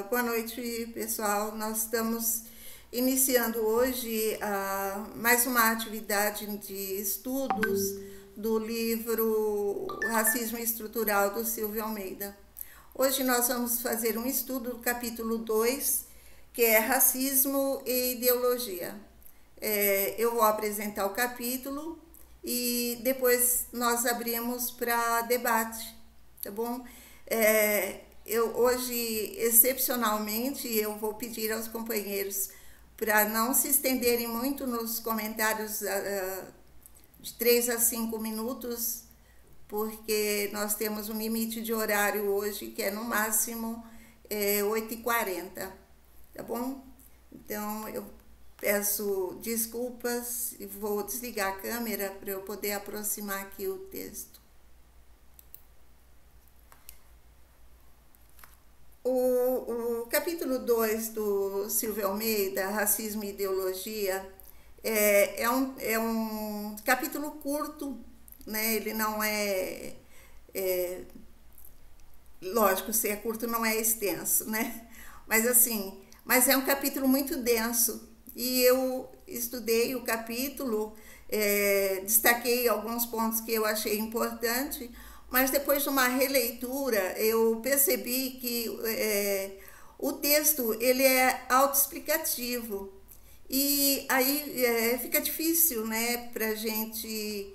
Boa noite, pessoal. Nós estamos iniciando hoje mais uma atividade de estudos do livro Racismo Estrutural, do Silvio Almeida. Hoje nós vamos fazer um estudo do capítulo 2, que é Racismo e Ideologia. Eu vou apresentar o capítulo e depois nós abrimos para debate, tá bom? Hoje, excepcionalmente, eu vou pedir aos companheiros para não se estenderem muito nos comentários de 3 a 5 minutos, porque nós temos um limite de horário hoje, que é no máximo 8h40, tá bom? Então, eu peço desculpas e vou desligar a câmera para eu poder aproximar aqui o texto. O capítulo 2 do Silvio Almeida, Racismo e Ideologia, é um capítulo curto, né? Ele não lógico, se é curto não é extenso, né? Mas é um capítulo muito denso. E eu estudei o capítulo, destaquei alguns pontos que eu achei importante, mas depois de uma releitura eu percebi que o texto ele é autoexplicativo e aí fica difícil, né, para a gente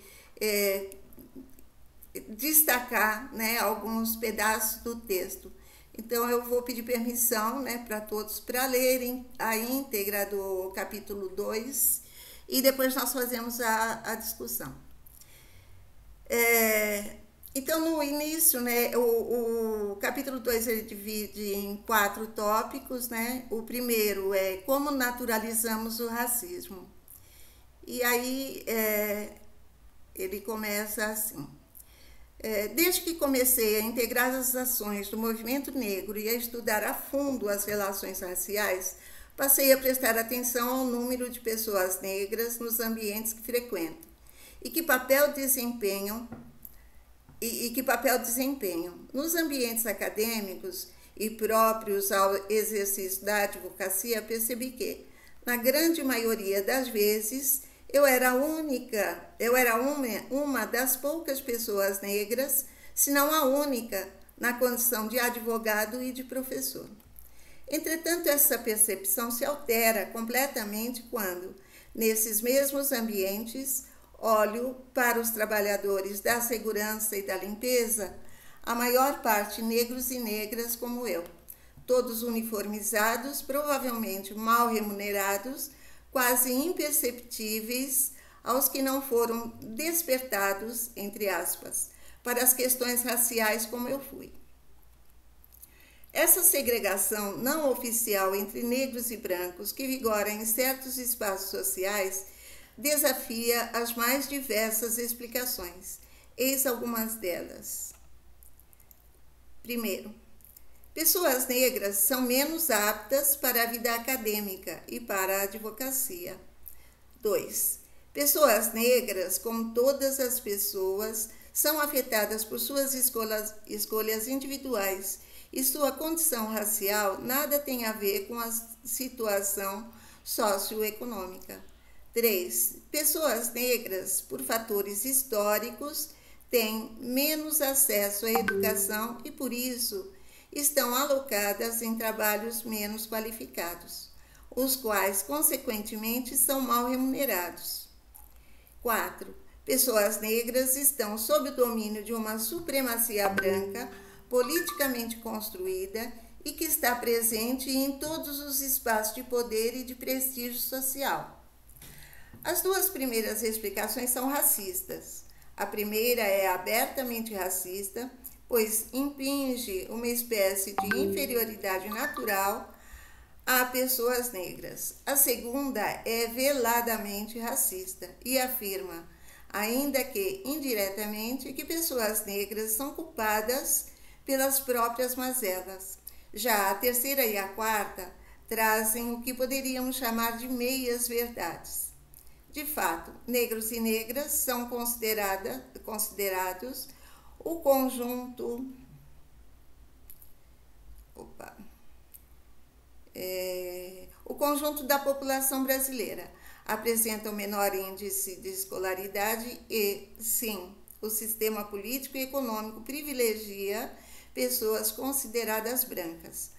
destacar, né, alguns pedaços do texto. Então eu vou pedir permissão, né, para todos para lerem a íntegra do capítulo 2 e depois nós fazemos a discussão. Então, no início, né, o capítulo 2 ele divide em 4 tópicos, né? O primeiro é como naturalizamos o racismo. E aí ele começa assim. Desde que comecei a integrar as ações do movimento negro e a estudar a fundo as relações raciais, passei a prestar atenção ao número de pessoas negras nos ambientes que frequento e que papel desempenham. Nos ambientes acadêmicos e próprios ao exercício da advocacia, percebi que, na grande maioria das vezes, eu era uma das poucas pessoas negras, se não a única, na condição de advogado e de professor. Entretanto, essa percepção se altera completamente quando, nesses mesmos ambientes, olho para os trabalhadores da segurança e da limpeza, a maior parte negros e negras como eu, todos uniformizados, provavelmente mal remunerados, quase imperceptíveis aos que não foram despertados, entre aspas, para as questões raciais como eu fui. Essa segregação não oficial entre negros e brancos que vigora em certos espaços sociais desafia as mais diversas explicações. Eis algumas delas. Primeiro, pessoas negras são menos aptas para a vida acadêmica e para a advocacia. 2. Pessoas negras, como todas as pessoas, são afetadas por suas escolhas individuais e sua condição racial nada tem a ver com a situação socioeconômica. 3. Pessoas negras, por fatores históricos, têm menos acesso à educação e, por isso, estão alocadas em trabalhos menos qualificados, os quais, consequentemente, são mal remunerados. 4. Pessoas negras estão sob o domínio de uma supremacia branca politicamente construída e que está presente em todos os espaços de poder e de prestígio social. As duas primeiras explicações são racistas. A primeira é abertamente racista, pois impinge uma espécie de inferioridade natural a pessoas negras. A segunda é veladamente racista e afirma, ainda que indiretamente, que pessoas negras são culpadas pelas próprias mazelas. Já a terceira e a quarta trazem o que poderíamos chamar de meias-verdades. De fato, negros e negras são considerados o conjunto conjunto da população brasileira apresenta o menor índice de escolaridade e, sim, o sistema político e econômico privilegia pessoas consideradas brancas.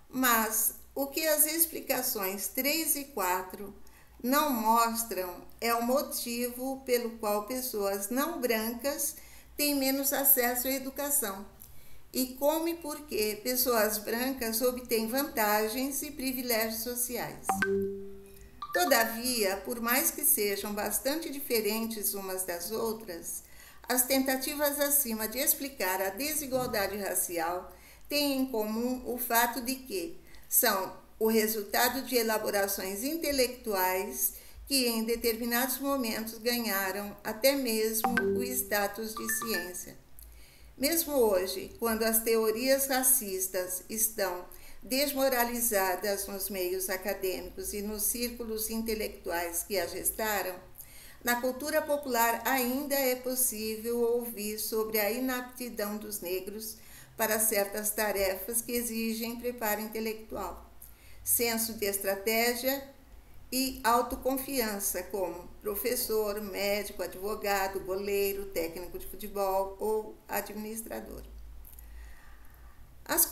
Mas o que as explicações 3 e 4 não mostram é o motivo pelo qual pessoas não brancas têm menos acesso à educação e como e por que pessoas brancas obtêm vantagens e privilégios sociais. Todavia, por mais que sejam bastante diferentes umas das outras, as tentativas acima de explicar a desigualdade racial têm em comum o fato de que são o resultado de elaborações intelectuais que em determinados momentos ganharam até mesmo o status de ciência. Mesmo hoje, quando as teorias racistas estão desmoralizadas nos meios acadêmicos e nos círculos intelectuais que a gestaram, na cultura popular ainda é possível ouvir sobre a inaptidão dos negros para certas tarefas que exigem preparo intelectual, senso de estratégia e autoconfiança, como professor, médico, advogado, goleiro, técnico de futebol ou administrador. As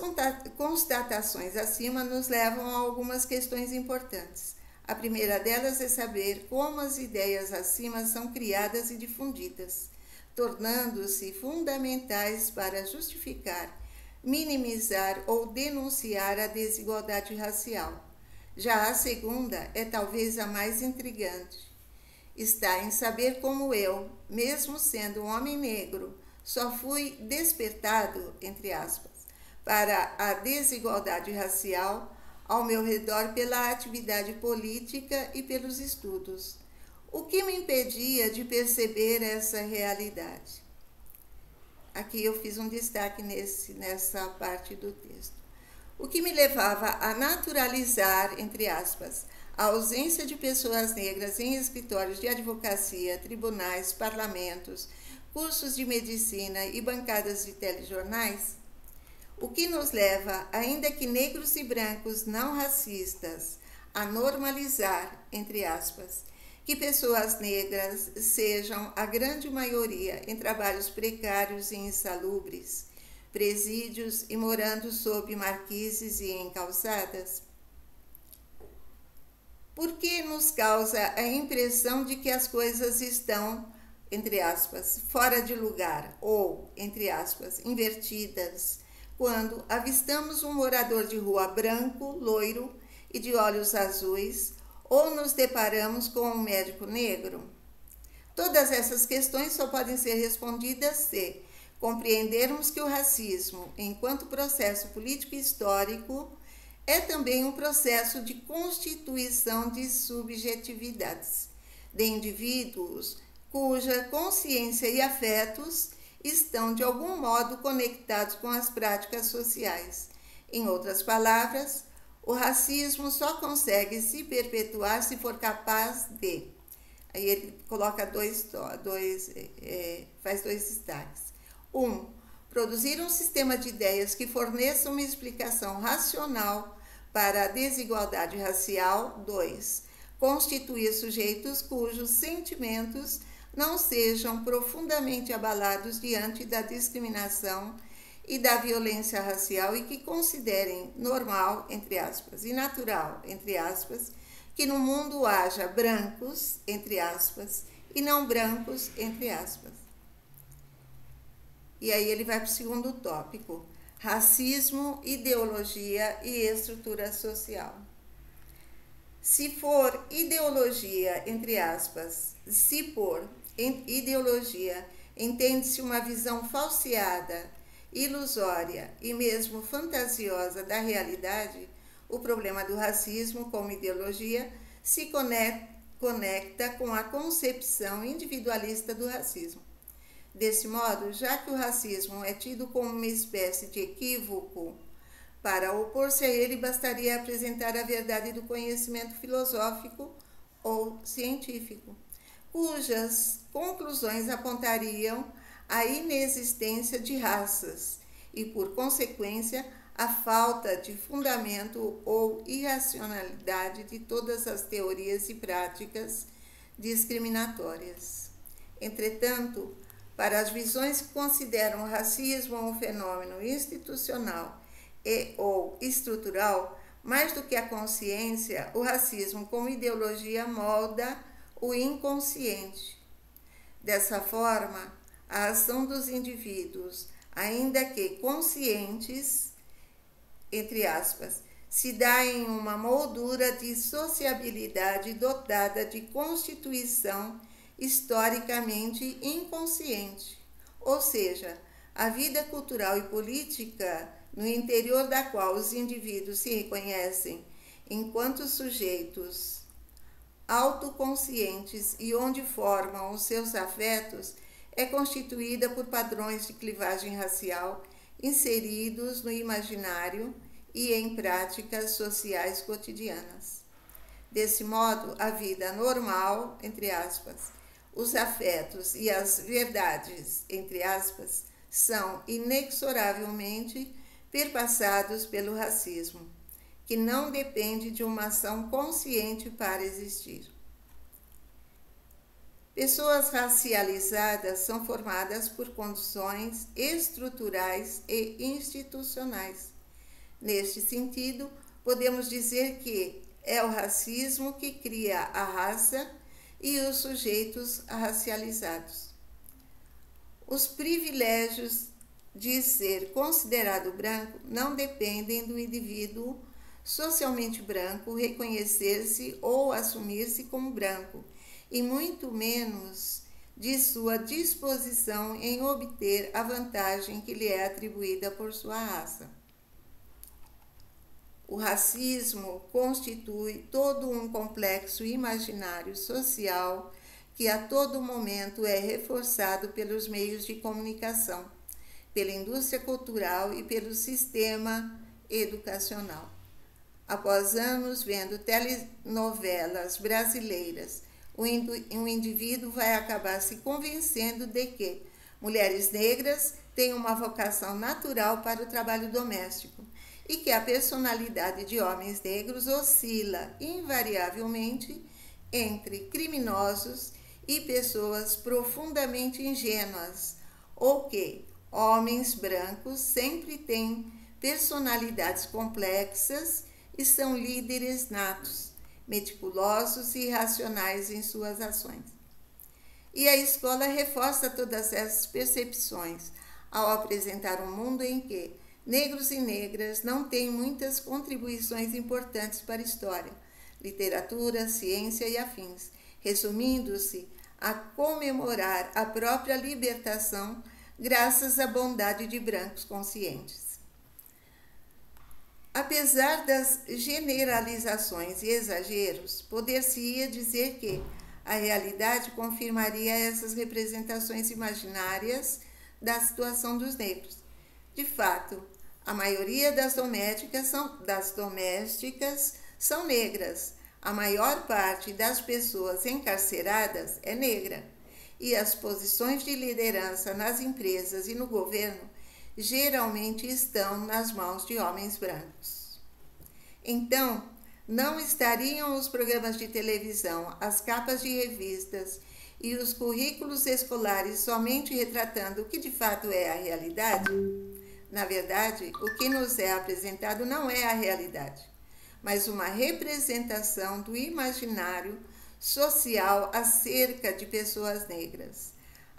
constatações acima nos levam a algumas questões importantes. A primeira delas é saber como as ideias acima são criadas e difundidas, tornando-se fundamentais para justificar, minimizar ou denunciar a desigualdade racial. Já a segunda é talvez a mais intrigante. Está em saber como eu, mesmo sendo um homem negro, só fui despertado, entre aspas, para a desigualdade racial ao meu redor pela atividade política e pelos estudos. O que me impedia de perceber essa realidade? Aqui eu fiz um destaque nessa parte do texto. O que me levava a naturalizar, entre aspas, a ausência de pessoas negras em escritórios de advocacia, tribunais, parlamentos, cursos de medicina e bancadas de telejornais? O que nos leva, ainda que negros e brancos não racistas, a normalizar, entre aspas, que pessoas negras sejam a grande maioria em trabalhos precários e insalubres, presídios e morando sob marquises e em calçadas? Por que nos causa a impressão de que as coisas estão, entre aspas, fora de lugar ou, entre aspas, invertidas, quando avistamos um morador de rua branco, loiro e de olhos azuis, ou nos deparamos com um médico negro? Todas essas questões só podem ser respondidas se compreendermos que o racismo, enquanto processo político e histórico, é também um processo de constituição de subjetividades, de indivíduos cuja consciência e afetos estão de algum modo conectados com as práticas sociais. Em outras palavras, o racismo só consegue se perpetuar se for capaz de... Aí ele coloca faz dois destaques. 1. Produzir um sistema de ideias que forneça uma explicação racional para a desigualdade racial. 2. Constituir sujeitos cujos sentimentos não sejam profundamente abalados diante da discriminação e da violência racial e que considerem normal, entre aspas, e natural, entre aspas, que no mundo haja brancos, entre aspas, e não brancos, entre aspas. E aí ele vai para o segundo tópico, racismo, ideologia e estrutura social. Se for ideologia, entre aspas, se por ideologia entende-se uma visão falseada, ilusória e mesmo fantasiosa da realidade, o problema do racismo como ideologia se conecta com a concepção individualista do racismo. Desse modo, já que o racismo é tido como uma espécie de equívoco, para opor-se a ele bastaria apresentar a verdade do conhecimento filosófico ou científico, cujas conclusões apontariam à inexistência de raças e, por consequência, a falta de fundamento ou irracionalidade de todas as teorias e práticas discriminatórias. Entretanto, para as visões que consideram o racismo um fenômeno institucional e ou estrutural, mais do que a consciência, o racismo como ideologia molda o inconsciente. Dessa forma, a ação dos indivíduos, ainda que conscientes, entre aspas, se dá em uma moldura de sociabilidade dotada de constituição historicamente inconsciente, ou seja, a vida cultural e política no interior da qual os indivíduos se reconhecem enquanto sujeitos autoconscientes e onde formam os seus afetos é constituída por padrões de clivagem racial inseridos no imaginário e em práticas sociais cotidianas. Desse modo, a vida normal, entre aspas, os afetos e as verdades, entre aspas, são inexoravelmente perpassados pelo racismo, que não depende de uma ação consciente para existir. Pessoas racializadas são formadas por condições estruturais e institucionais. Neste sentido, podemos dizer que é o racismo que cria a raça e os sujeitos racializados. Os privilégios de ser considerado branco não dependem do indivíduo socialmente branco reconhecer-se ou assumir-se como branco, e muito menos de sua disposição em obter a vantagem que lhe é atribuída por sua raça. O racismo constitui todo um complexo imaginário social que a todo momento é reforçado pelos meios de comunicação, pela indústria cultural e pelo sistema educacional. Após anos vendo telenovelas brasileiras, um indivíduo vai acabar se convencendo de que mulheres negras têm uma vocação natural para o trabalho doméstico e que a personalidade de homens negros oscila invariavelmente entre criminosos e pessoas profundamente ingênuas, ou que homens brancos sempre têm personalidades complexas e são líderes natos, meticulosos e racionais em suas ações. E a escola reforça todas essas percepções ao apresentar um mundo em que negros e negras não têm muitas contribuições importantes para a história, literatura, ciência e afins, resumindo-se a comemorar a própria libertação graças à bondade de brancos conscientes. Apesar das generalizações e exageros, poder-se-ia dizer que a realidade confirmaria essas representações imaginárias da situação dos negros. De fato, a maioria das domésticas são negras, a maior parte das pessoas encarceradas é negra, e as posições de liderança nas empresas e no governo geralmente estão nas mãos de homens brancos. Então, não estariam os programas de televisão, as capas de revistas e os currículos escolares somente retratando o que de fato é a realidade? Na verdade, o que nos é apresentado não é a realidade, mas uma representação do imaginário social acerca de pessoas negras.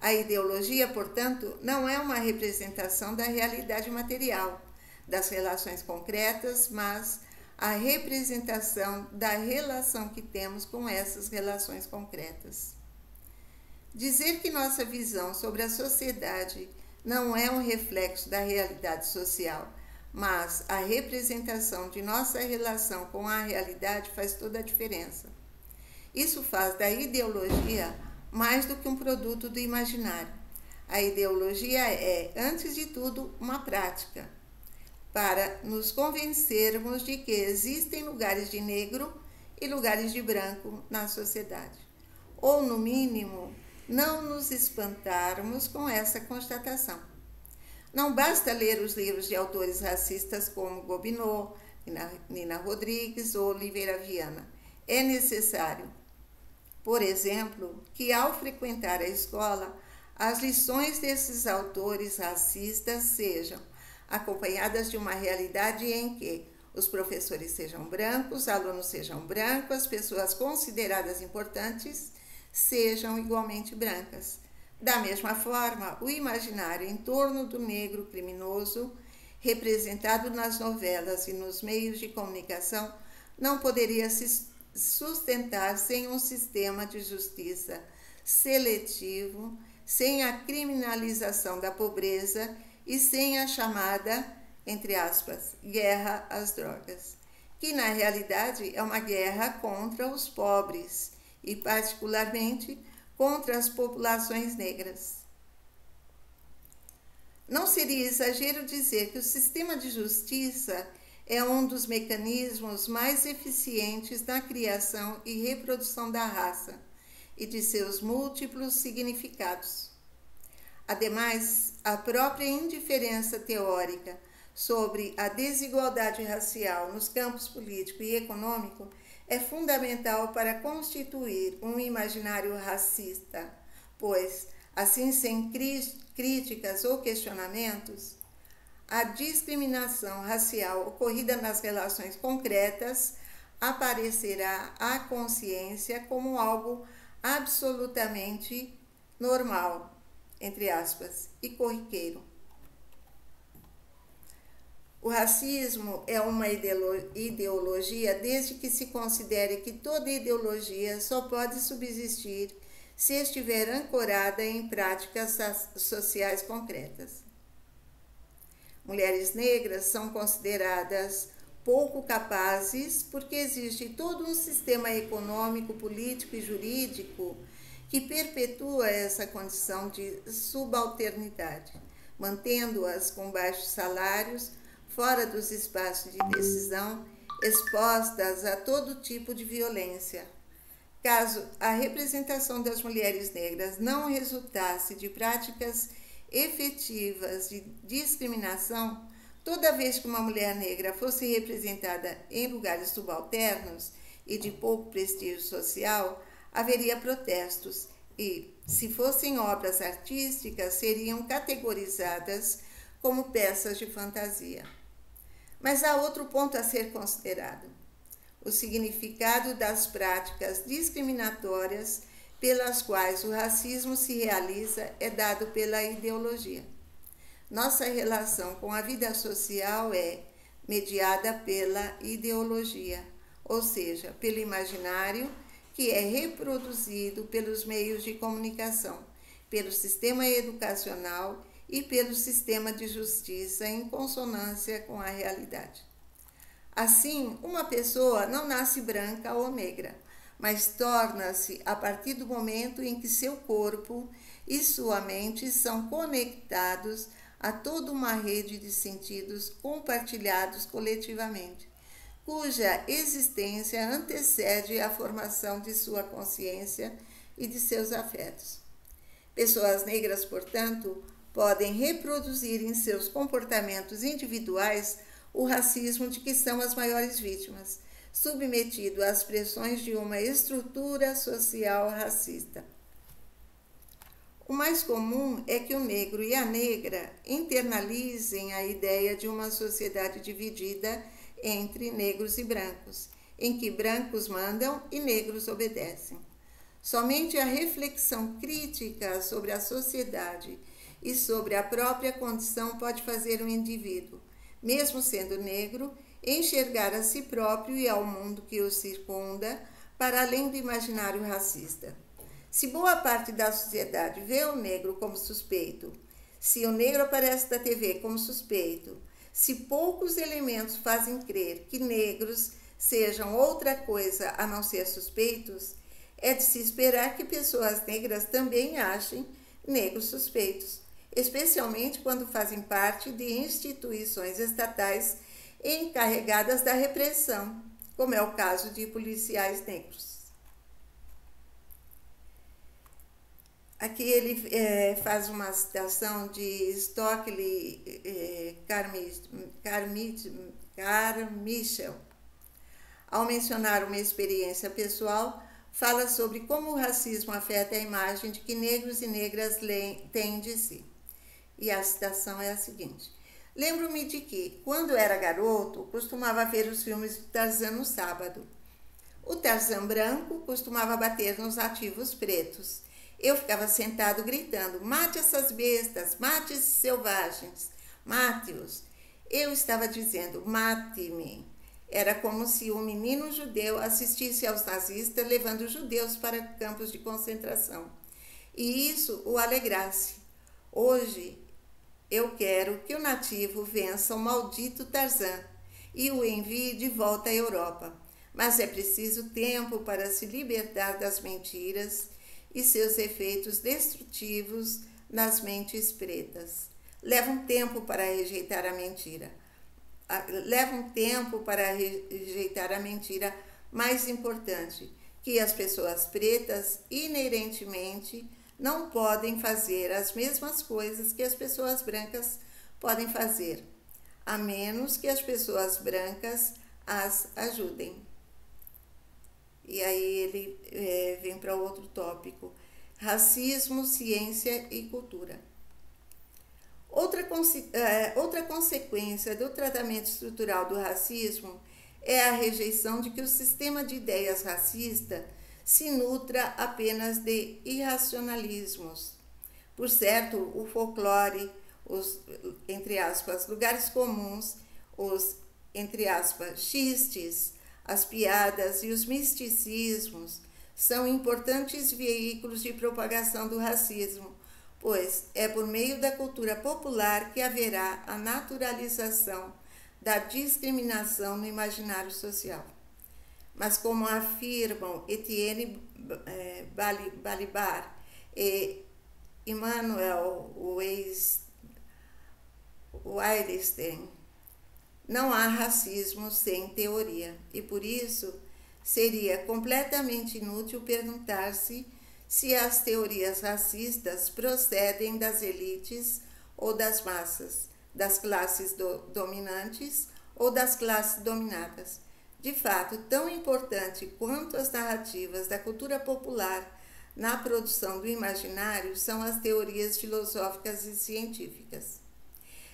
A ideologia, portanto, não é uma representação da realidade material, das relações concretas, mas a representação da relação que temos com essas relações concretas. Dizer que nossa visão sobre a sociedade não é um reflexo da realidade social, mas a representação de nossa relação com a realidade faz toda a diferença. Isso faz da ideologia mais do que um produto do imaginário. A ideologia é, antes de tudo, uma prática, para nos convencermos de que existem lugares de negro e lugares de branco na sociedade. Ou, no mínimo, não nos espantarmos com essa constatação. Não basta ler os livros de autores racistas como Gobineau, Nina Rodrigues ou Oliveira Viana. É necessário, por exemplo, que ao frequentar a escola, as lições desses autores racistas sejam acompanhadas de uma realidade em que os professores sejam brancos, alunos sejam brancos, as pessoas consideradas importantes sejam igualmente brancas. Da mesma forma, o imaginário em torno do negro criminoso, representado nas novelas e nos meios de comunicação, não poderia se sustentar sem um sistema de justiça seletivo, sem a criminalização da pobreza e sem a chamada, entre aspas, guerra às drogas, que na realidade é uma guerra contra os pobres e particularmente contra as populações negras. Não seria exagero dizer que o sistema de justiça é um dos mecanismos mais eficientes na criação e reprodução da raça e de seus múltiplos significados. Ademais, a própria indiferença teórica sobre a desigualdade racial nos campos político e econômico é fundamental para constituir um imaginário racista, pois, assim, sem críticas ou questionamentos, a discriminação racial ocorrida nas relações concretas aparecerá à consciência como algo absolutamente normal, entre aspas, e corriqueiro. O racismo é uma ideologia desde que se considere que toda ideologia só pode subsistir se estiver ancorada em práticas sociais concretas. Mulheres negras são consideradas pouco capazes porque existe todo um sistema econômico, político e jurídico que perpetua essa condição de subalternidade, mantendo-as com baixos salários, fora dos espaços de decisão, expostas a todo tipo de violência. Caso a representação das mulheres negras não resultasse de práticas efetivas de discriminação, toda vez que uma mulher negra fosse representada em lugares subalternos e de pouco prestígio social, haveria protestos e, se fossem obras artísticas, seriam categorizadas como peças de fantasia. Mas há outro ponto a ser considerado: o significado das práticas discriminatórias pelas quais o racismo se realiza é dado pela ideologia. Nossa relação com a vida social é mediada pela ideologia, ou seja, pelo imaginário que é reproduzido pelos meios de comunicação, pelo sistema educacional e pelo sistema de justiça em consonância com a realidade. Assim, uma pessoa não nasce branca ou negra, mas torna-se a partir do momento em que seu corpo e sua mente são conectados a toda uma rede de sentidos compartilhados coletivamente, cuja existência antecede a formação de sua consciência e de seus afetos. Pessoas negras, portanto, podem reproduzir em seus comportamentos individuais o racismo de que são as maiores vítimas, submetido às pressões de uma estrutura social racista. O mais comum é que o negro e a negra internalizem a ideia de uma sociedade dividida entre negros e brancos, em que brancos mandam e negros obedecem. Somente a reflexão crítica sobre a sociedade e sobre a própria condição pode fazer o indivíduo, mesmo sendo negro, enxergar a si próprio e ao mundo que o circunda para além do imaginário racista. Se boa parte da sociedade vê o negro como suspeito, se o negro aparece na TV como suspeito, se poucos elementos fazem crer que negros sejam outra coisa a não ser suspeitos, é de se esperar que pessoas negras também achem negros suspeitos, especialmente quando fazem parte de instituições estatais encarregadas da repressão, como é o caso de policiais negros. Aqui ele faz uma citação de Stockley Carmichael. Ao mencionar uma experiência pessoal, fala sobre como o racismo afeta a imagem de que negros e negras têm de si. E a citação é a seguinte: lembro-me de que, quando era garoto, costumava ver os filmes do Tarzan no sábado. O Tarzan branco costumava bater nos nativos pretos. Eu ficava sentado gritando: mate essas bestas, mate esses selvagens, mate-os. Eu estava dizendo: mate-me. Era como se um menino judeu assistisse aos nazistas levando judeus para campos de concentração. E isso o alegrasse. Hoje, eu quero que o nativo vença o maldito Tarzan e o envie de volta à Europa. Mas é preciso tempo para se libertar das mentiras e seus efeitos destrutivos nas mentes pretas. Leva um tempo para rejeitar a mentira. Mais importante, que as pessoas pretas inerentemente não podem fazer as mesmas coisas que as pessoas brancas podem fazer, a menos que as pessoas brancas as ajudem. E aí ele vem para outro tópico: racismo, ciência e cultura. Outra consequência do tratamento estrutural do racismo é a rejeição de que o sistema de ideias racista se nutra apenas de irracionalismos. Por certo, o folclore, os, entre aspas, lugares comuns, os, entre aspas, xistes, as piadas e os misticismos são importantes veículos de propagação do racismo, pois é por meio da cultura popular que haverá a naturalização da discriminação no imaginário social. Mas, como afirmam Etienne Balibar e Immanuel Wallerstein, não há racismo sem teoria, e por isso seria completamente inútil perguntar-se se as teorias racistas procedem das elites ou das massas, das classes dominantes ou das classes dominadas. De fato, tão importante quanto as narrativas da cultura popular na produção do imaginário são as teorias filosóficas e científicas.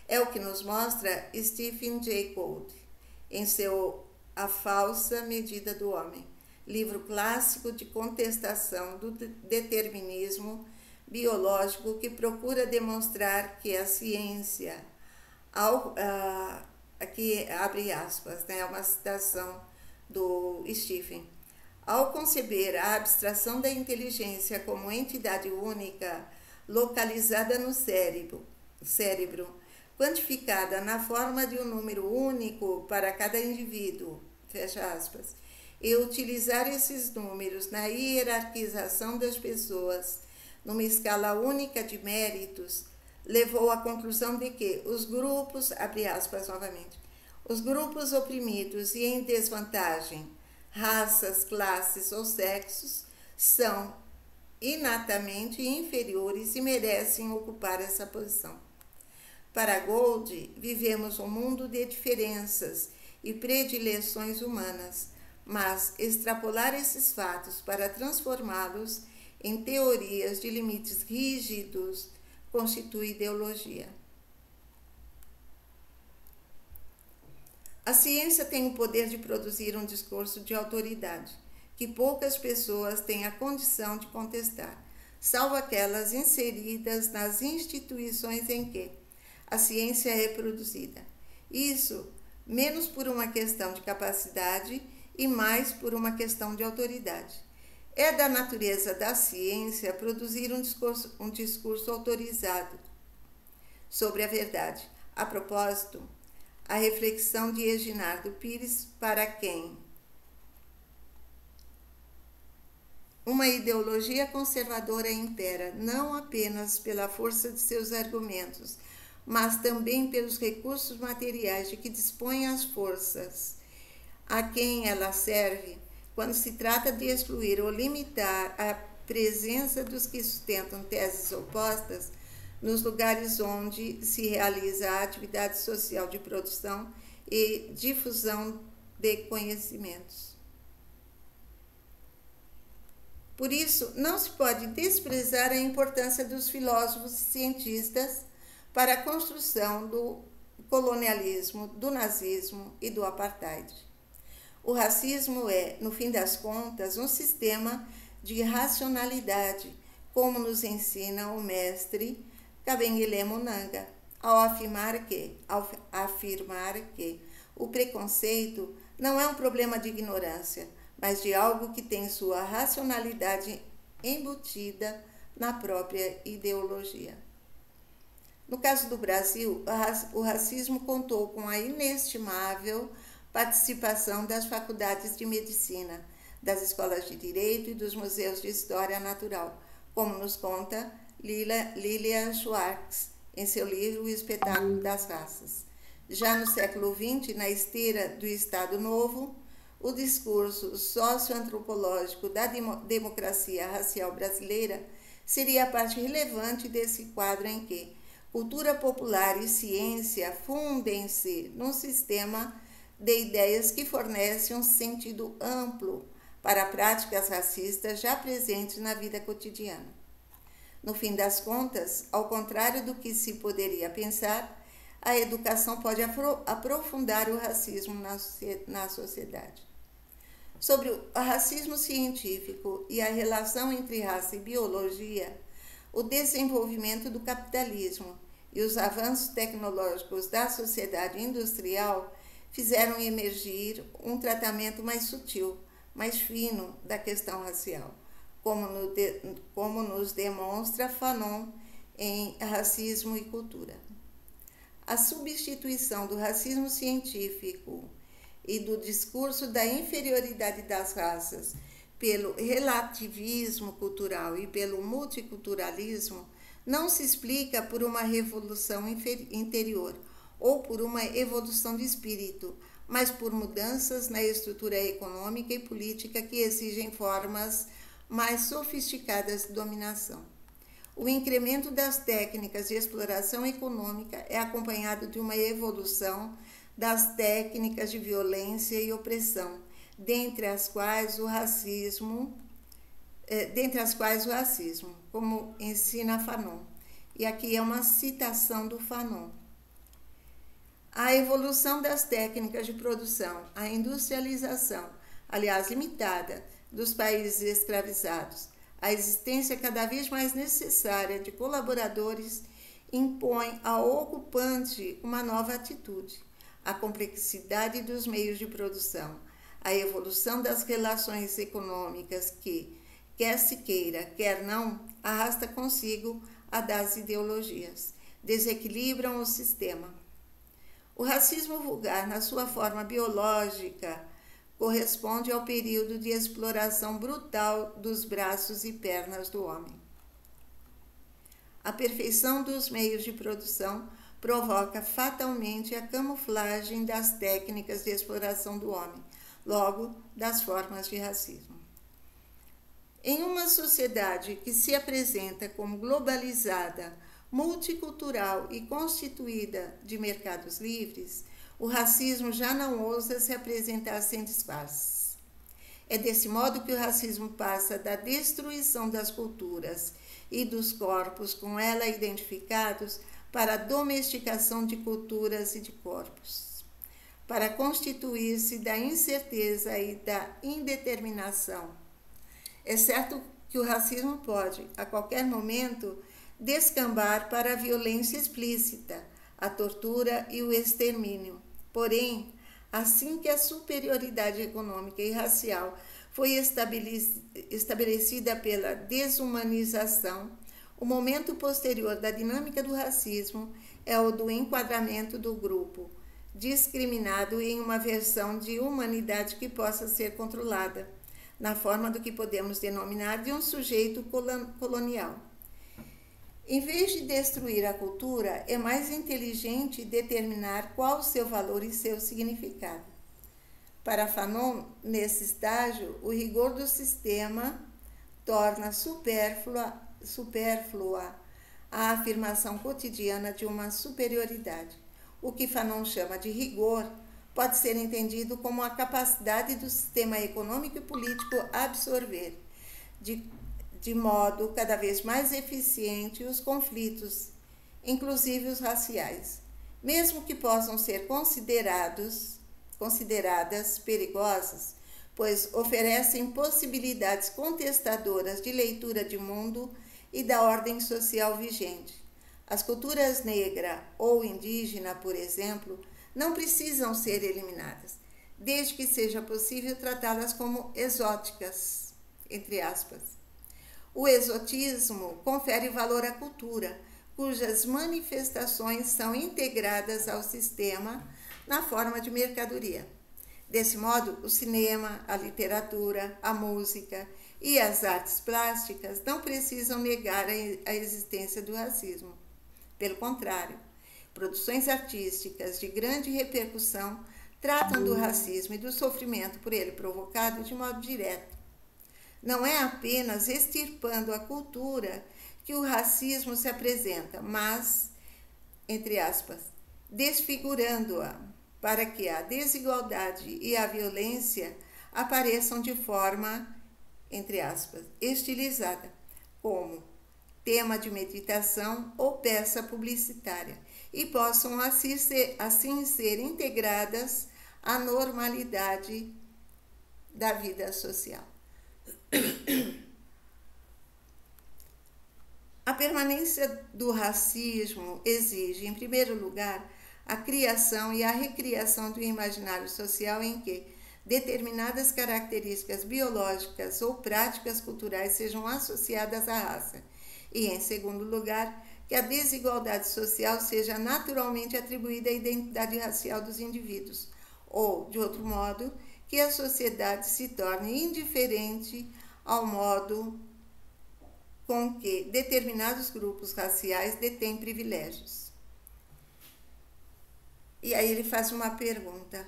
É o que nos mostra Stephen Jay Gould em seu A Falsa Medida do Homem, livro clássico de contestação do determinismo biológico que procura demonstrar que a ciência, aqui abre aspas, né, uma citação do Stephen, ao conceber a abstração da inteligência como entidade única, localizada no cérebro, quantificada na forma de um número único para cada indivíduo, fecha aspas, e utilizar esses números na hierarquização das pessoas numa escala única de méritos, levou à conclusão de que os grupos, abre aspas novamente, os grupos oprimidos e em desvantagem, raças, classes ou sexos, são inatamente inferiores e merecem ocupar essa posição. Para Gould, vivemos um mundo de diferenças e predileções humanas, mas extrapolar esses fatos para transformá-los em teorias de limites rígidos constitui ideologia. A ciência tem o poder de produzir um discurso de autoridade, que poucas pessoas têm a condição de contestar, salvo aquelas inseridas nas instituições em que a ciência é produzida. Isso menos por uma questão de capacidade e mais por uma questão de autoridade. É da natureza da ciência produzir um discurso autorizado sobre a verdade. A propósito, a reflexão de Eginardo Pires, para quem uma ideologia conservadora impera não apenas pela força de seus argumentos, mas também pelos recursos materiais de que dispõem as forças a quem ela serve, quando se trata de excluir ou limitar a presença dos que sustentam teses opostas nos lugares onde se realiza a atividade social de produção e difusão de conhecimentos. Por isso, não se pode desprezar a importância dos filósofos e cientistas para a construção do colonialismo, do nazismo e do apartheid. O racismo é, no fim das contas, um sistema de racionalidade, como nos ensina o mestre Kabengele Munanga, ao afirmar que o preconceito não é um problema de ignorância, mas de algo que tem sua racionalidade embutida na própria ideologia. No caso do Brasil, o racismo contou com a inestimável participação das faculdades de medicina, das escolas de direito e dos museus de história natural, como nos conta Lilian Schwartz em seu livro O Espetáculo das Raças. Já no século XX, na esteira do Estado Novo, o discurso socioantropológico da democracia racial brasileira seria a parte relevante desse quadro em que cultura popular e ciência fundem-se num sistema de ideias que fornece um sentido amplo para práticas racistas já presentes na vida cotidiana. No fim das contas, ao contrário do que se poderia pensar, a educação pode aprofundar o racismo na sociedade. Sobre o racismo científico e a relação entre raça e biologia, o desenvolvimento do capitalismo e os avanços tecnológicos da sociedade industrial fizeram emergir um tratamento mais sutil, mais fino da questão racial, como nos demonstra Fanon em Racismo e Cultura. A substituição do racismo científico e do discurso da inferioridade das raças pelo relativismo cultural e pelo multiculturalismo não se explica por uma revolução interior ou por uma evolução de espírito, mas por mudanças na estrutura econômica e política que exigem formas mais sofisticadas de dominação. O incremento das técnicas de exploração econômica é acompanhado de uma evolução das técnicas de violência e opressão, dentre as quais o racismo, como ensina Fanon. E aqui é uma citação do Fanon. A evolução das técnicas de produção, a industrialização, aliás limitada, dos países escravizados, a existência cada vez mais necessária de colaboradores impõe ao ocupante uma nova atitude. A complexidade dos meios de produção, a evolução das relações econômicas que, quer se queira, quer não, arrasta consigo a das ideologias, desequilibram o sistema. O racismo vulgar, na sua forma biológica, corresponde ao período de exploração brutal dos braços e pernas do homem. A perfeição dos meios de produção provoca fatalmente a camuflagem das técnicas de exploração do homem, logo das formas de racismo. Em uma sociedade que se apresenta como globalizada, multicultural e constituída de mercados livres, o racismo já não ousa se apresentar sem disfarces. É desse modo que o racismo passa da destruição das culturas e dos corpos com ela identificados para a domesticação de culturas e de corpos, para constituir-se da incerteza e da indeterminação. É certo que o racismo pode, a qualquer momento, descambar para a violência explícita, a tortura e o extermínio. Porém, assim que a superioridade econômica e racial foi estabelecida pela desumanização, o momento posterior da dinâmica do racismo é o do enquadramento do grupo, discriminado em uma versão de humanidade que possa ser controlada, na forma do que podemos denominar de um sujeito colonial. Em vez de destruir a cultura, é mais inteligente determinar qual o seu valor e seu significado. Para Fanon, nesse estágio, o rigor do sistema torna supérflua a afirmação cotidiana de uma superioridade. O que Fanon chama de rigor pode ser entendido como a capacidade do sistema econômico e político absorver, de modo cada vez mais eficiente, os conflitos, inclusive os raciais, mesmo que possam ser consideradas perigosas, pois oferecem possibilidades contestadoras de leitura de mundo e da ordem social vigente. As culturas negra ou indígena, por exemplo, não precisam ser eliminadas, desde que seja possível tratá-las como exóticas, entre aspas. O exotismo confere valor à cultura, cujas manifestações são integradas ao sistema na forma de mercadoria. Desse modo, o cinema, a literatura, a música e as artes plásticas não precisam negar a existência do racismo. Pelo contrário, produções artísticas de grande repercussão tratam do racismo e do sofrimento por ele provocado de modo direto. Não é apenas extirpando a cultura que o racismo se apresenta, mas, entre aspas, desfigurando-a, para que a desigualdade e a violência apareçam de forma, entre aspas, estilizada, como tema de meditação ou peça publicitária, e possam assim ser integradas à normalidade da vida social. A permanência do racismo exige, em primeiro lugar, a criação e a recriação do imaginário social em que determinadas características biológicas ou práticas culturais sejam associadas à raça. E, em segundo lugar, que a desigualdade social seja naturalmente atribuída à identidade racial dos indivíduos, ou, de outro modo, que a sociedade se torne indiferente ao modo com que determinados grupos raciais detêm privilégios. E aí ele faz uma pergunta: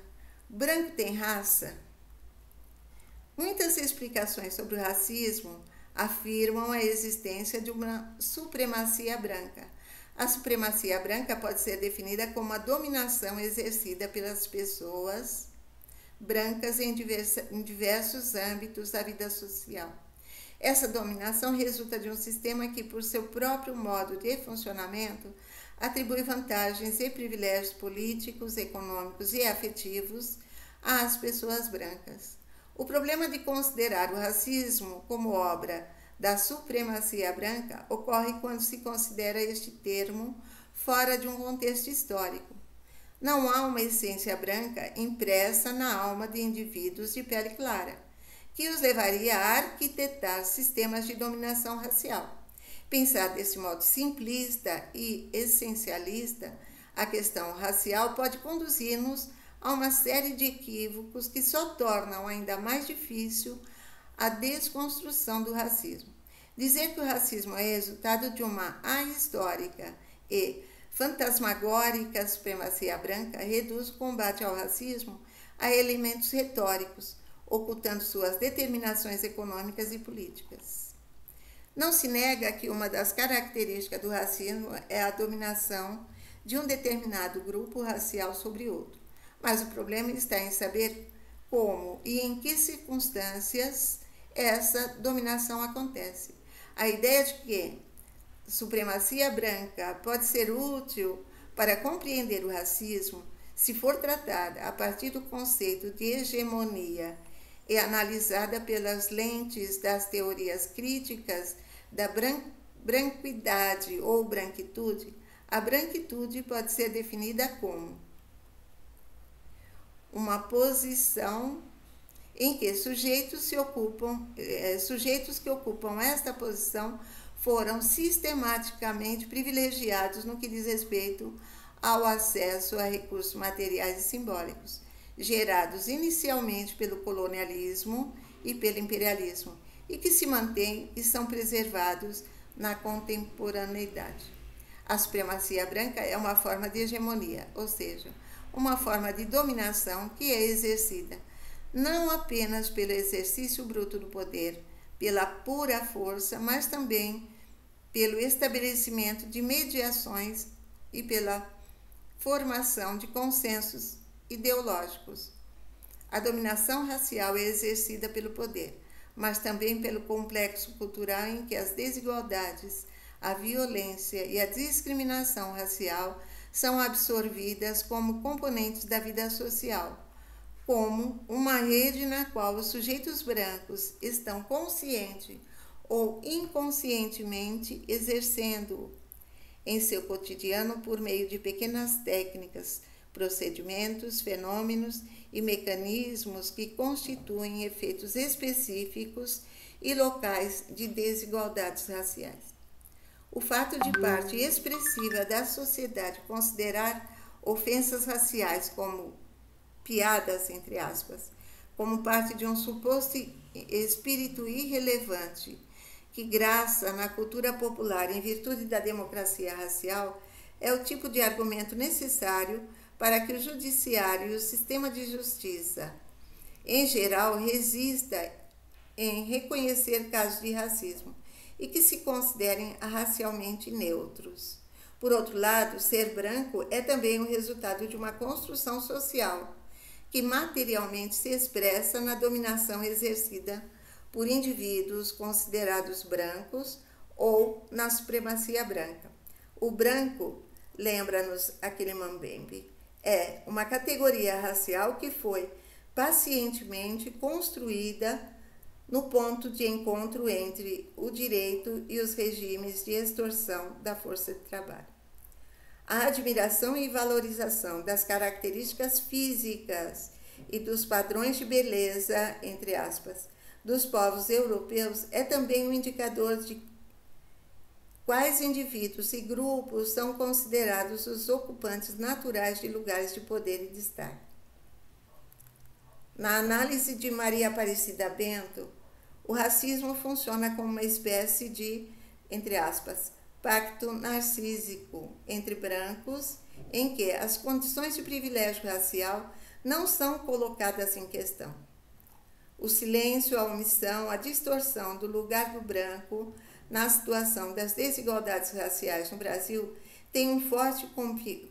branco tem raça? Muitas explicações sobre o racismo afirmam a existência de uma supremacia branca. A supremacia branca pode ser definida como a dominação exercida pelas pessoas brancas em diversos âmbitos da vida social. Essa dominação resulta de um sistema que, por seu próprio modo de funcionamento, atribui vantagens e privilégios políticos, econômicos e afetivos às pessoas brancas. O problema de considerar o racismo como obra da supremacia branca ocorre quando se considera este termo fora de um contexto histórico. Não há uma essência branca impressa na alma de indivíduos de pele clara, que os levaria a arquitetar sistemas de dominação racial. Pensar desse modo simplista e essencialista a questão racial pode conduzir-nos a uma série de equívocos que só tornam ainda mais difícil a desconstrução do racismo. Dizer que o racismo é resultado de uma ahistórica e fantasmagórica supremacia branca reduz o combate ao racismo a elementos retóricos, ocultando suas determinações econômicas e políticas. Não se nega que uma das características do racismo é a dominação de um determinado grupo racial sobre outro, mas o problema está em saber como e em que circunstâncias essa dominação acontece. A ideia de que supremacia branca pode ser útil para compreender o racismo, se for tratada a partir do conceito de hegemonia e analisada pelas lentes das teorias críticas da branquidade ou branquitude, a branquitude pode ser definida como uma posição em que sujeitos que ocupam esta posição foram sistematicamente privilegiados no que diz respeito ao acesso a recursos materiais e simbólicos, gerados inicialmente pelo colonialismo e pelo imperialismo, e que se mantêm e são preservados na contemporaneidade. A supremacia branca é uma forma de hegemonia, ou seja, uma forma de dominação que é exercida não apenas pelo exercício bruto do poder, pela pura força, mas também pelo estabelecimento de mediações e pela formação de consensos ideológicos. A dominação racial é exercida pelo poder, mas também pelo complexo cultural em que as desigualdades, a violência e a discriminação racial são absorvidas como componentes da vida social, como uma rede na qual os sujeitos brancos estão consciente ou inconscientemente exercendo em seu cotidiano por meio de pequenas técnicas, procedimentos, fenômenos e mecanismos que constituem efeitos específicos e locais de desigualdades raciais. O fato de parte expressiva da sociedade considerar ofensas raciais como piadas, entre aspas, como parte de um suposto espírito irrelevante que graça na cultura popular em virtude da democracia racial, é o tipo de argumento necessário para que o judiciário e o sistema de justiça, em geral, resista em reconhecer casos de racismo e que se considerem racialmente neutros. Por outro lado, ser branco é também o resultado de uma construção social que materialmente se expressa na dominação exercida por indivíduos considerados brancos ou na supremacia branca. O branco, lembra-nos aquele Mambembe, é uma categoria racial que foi pacientemente construída no ponto de encontro entre o direito e os regimes de extorsão da força de trabalho. A admiração e valorização das características físicas e dos padrões de beleza, entre aspas, dos povos europeus é também um indicador de quais indivíduos e grupos são considerados os ocupantes naturais de lugares de poder e destaque. Na análise de Maria Aparecida Bento, o racismo funciona como uma espécie de, entre aspas, pacto narcísico entre brancos, em que as condições de privilégio racial não são colocadas em questão. O silêncio, a omissão, a distorção do lugar do branco na situação das desigualdades raciais no Brasil tem um forte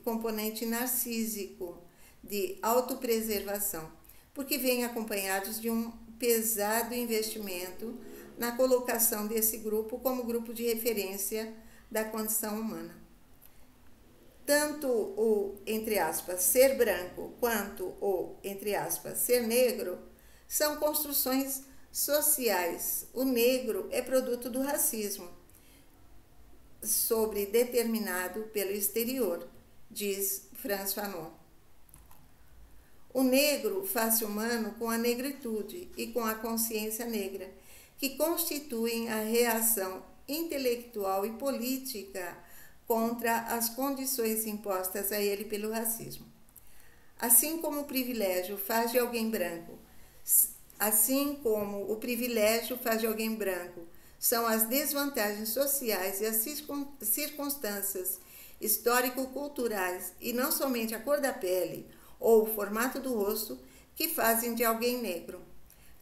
componente narcísico de autopreservação, porque vem acompanhados de um pesado investimento na colocação desse grupo como grupo de referência da condição humana. Tanto o, entre aspas, ser branco quanto o, entre aspas, ser negro são construções sociais. O negro é produto do racismo, sobredeterminado pelo exterior, diz Frantz Fanon. O negro faz-se humano com a negritude e com a consciência negra, que constituem a reação intelectual e política contra as condições impostas a ele pelo racismo. Assim como o privilégio faz de alguém branco, são as desvantagens sociais e as circunstâncias histórico-culturais, e não somente a cor da pele ou o formato do rosto, que fazem de alguém negro.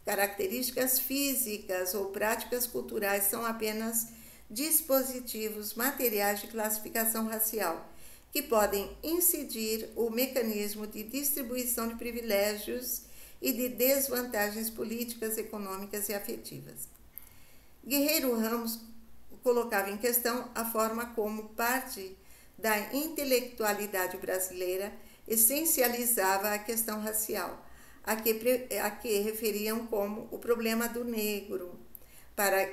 Características físicas ou práticas culturais são apenas dispositivos materiais de classificação racial, que podem incidir o mecanismo de distribuição de privilégios e de desvantagens políticas, econômicas e afetivas. Guerreiro Ramos colocava em questão a forma como parte da intelectualidade brasileira essencializava a questão racial, a que referiam como o problema do negro. Para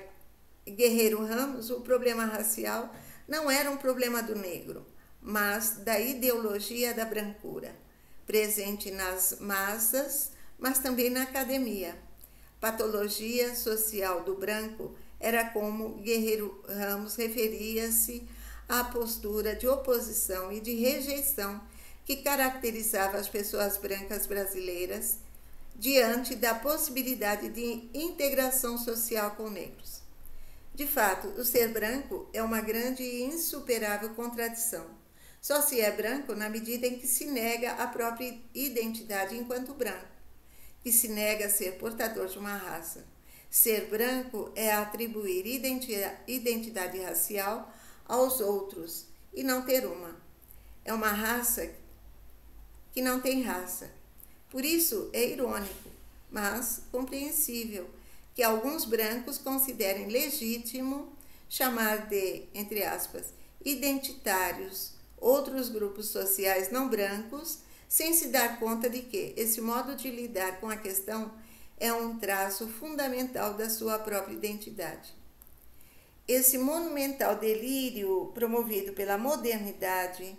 Guerreiro Ramos, o problema racial não era um problema do negro, mas da ideologia da brancura, presente nas massas, mas também na academia. Patologia social do branco era como Guerreiro Ramos referia-se à postura de oposição e de rejeição que caracterizava as pessoas brancas brasileiras diante da possibilidade de integração social com negros. De fato, o ser branco é uma grande e insuperável contradição. Só se é branco na medida em que se nega a própria identidade enquanto branco, que se nega a ser portador de uma raça, Ser branco é atribuir identidade racial aos outros e não ter uma. É uma raça que não tem raça. Por isso é irônico, mas compreensível, que alguns brancos considerem legítimo chamar de, entre aspas, identitários outros grupos sociais não brancos, sem se dar conta de que esse modo de lidar com a questão é um traço fundamental da sua própria identidade. Esse monumental delírio promovido pela modernidade,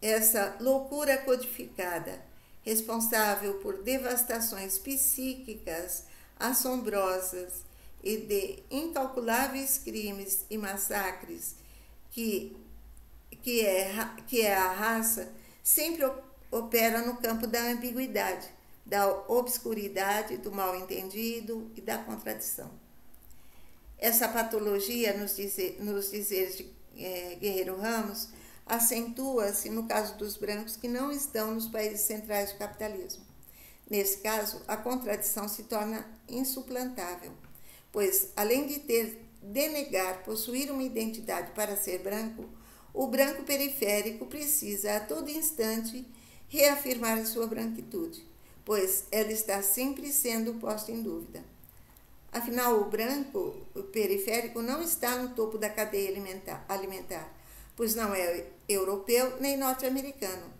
essa loucura codificada, responsável por devastações psíquicas assombrosas e de incalculáveis crimes e massacres que é a raça, sempre opera no campo da ambiguidade, da obscuridade, do mal-entendido e da contradição. Essa patologia, nos dizeres de Guerreiro Ramos, acentua-se no caso dos brancos que não estão nos países centrais do capitalismo. Nesse caso, a contradição se torna insuplantável, pois, além de negar possuir uma identidade para ser branco, o branco periférico precisa a todo instante reafirmar a sua branquitude, pois ela está sempre sendo posta em dúvida. Afinal, o branco periférico não está no topo da cadeia alimentar, pois não é europeu nem norte-americano,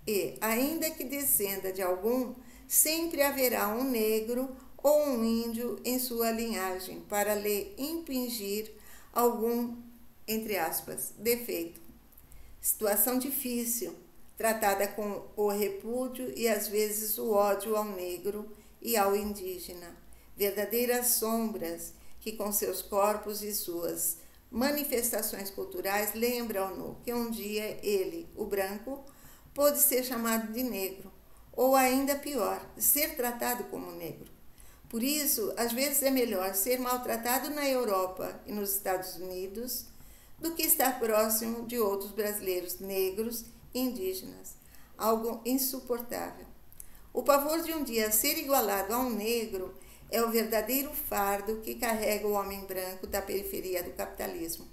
e, ainda que descenda de algum, sempre haverá um negro ou um índio em sua linhagem para lhe impingir algum, entre aspas, defeito. Situação difícil, tratada com o repúdio e às vezes o ódio ao negro e ao indígena, verdadeiras sombras que com seus corpos e suas manifestações culturais lembram-no que um dia ele, o branco, pôde ser chamado de negro, ou ainda pior, ser tratado como negro. Por isso, às vezes é melhor ser maltratado na Europa e nos Estados Unidos do que estar próximo de outros brasileiros negros e indígenas, algo insuportável. O pavor de um dia ser igualado a um negro é o verdadeiro fardo que carrega o homem branco da periferia do capitalismo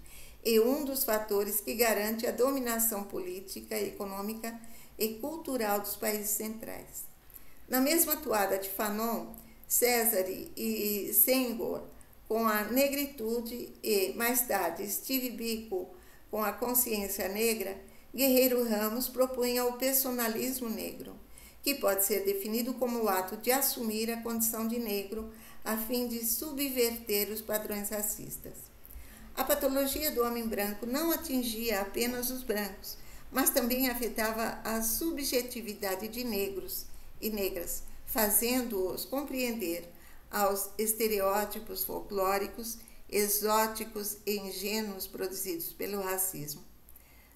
e um dos fatores que garante a dominação política, econômica e cultural dos países centrais. Na mesma toada de Fanon, César e Senghor, com a negritude, e, mais tarde, Steve Biko, com a consciência negra, Guerreiro Ramos propunha o personalismo negro, que pode ser definido como o ato de assumir a condição de negro a fim de subverter os padrões racistas. A patologia do homem branco não atingia apenas os brancos, mas também afetava a subjetividade de negros e negras, fazendo-os compreender aos estereótipos folclóricos, exóticos e ingênuos produzidos pelo racismo.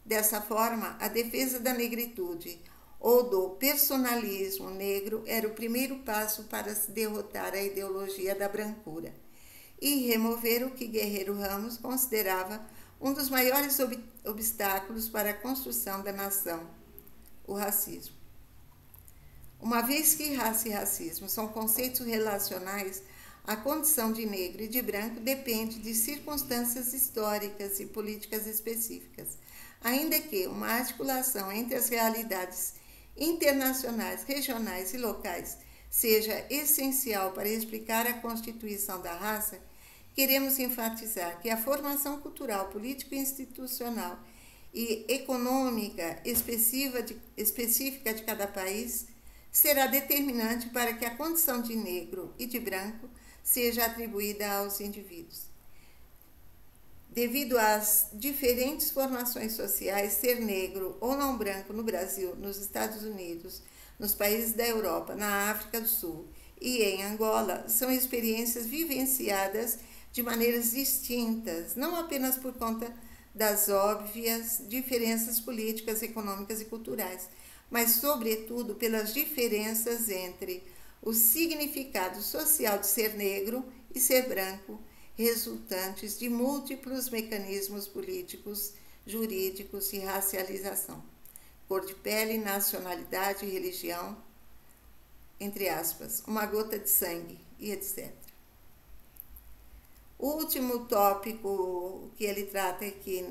Dessa forma, a defesa da negritude ou do personalismo negro era o primeiro passo para se derrotar a ideologia da brancura e remover o que Guerreiro Ramos considerava um dos maiores obstáculos para a construção da nação, o racismo. Uma vez que raça e racismo são conceitos relacionais, a condição de negro e de branco depende de circunstâncias históricas e políticas específicas, ainda que uma articulação entre as realidades internacionais, regionais e locais seja essencial para explicar a constituição da raça, queremos enfatizar que a formação cultural, político-institucional e econômica específica de cada país será determinante para que a condição de negro e de branco seja atribuída aos indivíduos. Devido às diferentes formações sociais, ser negro ou não branco no Brasil, nos Estados Unidos, nos países da Europa, na África do Sul e em Angola, são experiências vivenciadas de maneiras distintas, não apenas por conta das óbvias diferenças políticas, econômicas e culturais, mas, sobretudo, pelas diferenças entre o significado social de ser negro e ser branco, resultantes de múltiplos mecanismos políticos, jurídicos e racialização, cor de pele, nacionalidade, religião, entre aspas, uma gota de sangue, e etc. O último tópico que ele trata aqui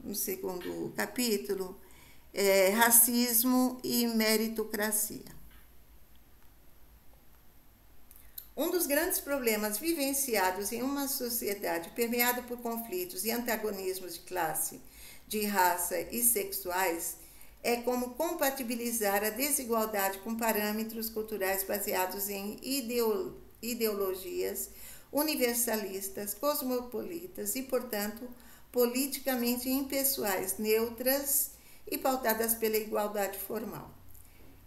no segundo capítulo é racismo e meritocracia. Um dos grandes problemas vivenciados em uma sociedade permeada por conflitos e antagonismos de classe, de raça e sexuais é como compatibilizar a desigualdade com parâmetros culturais baseados em ideologias universalistas, cosmopolitas e, portanto, politicamente impessoais, neutras e pautadas pela igualdade formal.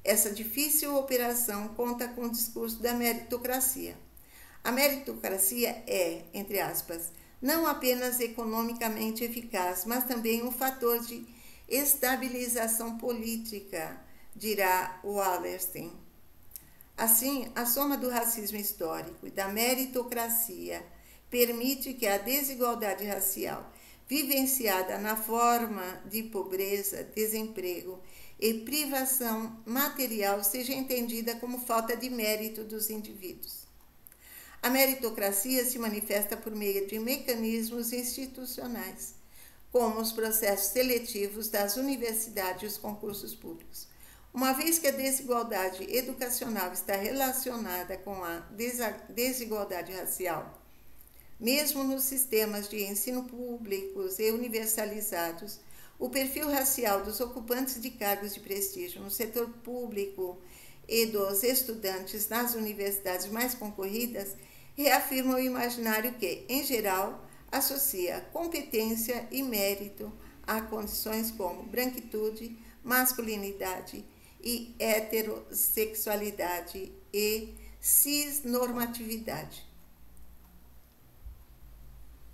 Essa difícil operação conta com o discurso da meritocracia. A meritocracia é, entre aspas, não apenas economicamente eficaz, mas também um fator de estabilização política, dirá Wallerstein. Assim, a soma do racismo histórico e da meritocracia permite que a desigualdade racial, vivenciada na forma de pobreza, desemprego e privação material, seja entendida como falta de mérito dos indivíduos. A meritocracia se manifesta por meio de mecanismos institucionais, como os processos seletivos das universidades e os concursos públicos. Uma vez que a desigualdade educacional está relacionada com a desigualdade racial, mesmo nos sistemas de ensino públicos e universalizados, o perfil racial dos ocupantes de cargos de prestígio no setor público e dos estudantes nas universidades mais concorridas reafirma o imaginário que, em geral, associa competência e mérito a condições como branquitude, masculinidade e heterossexualidade e cisnormatividade.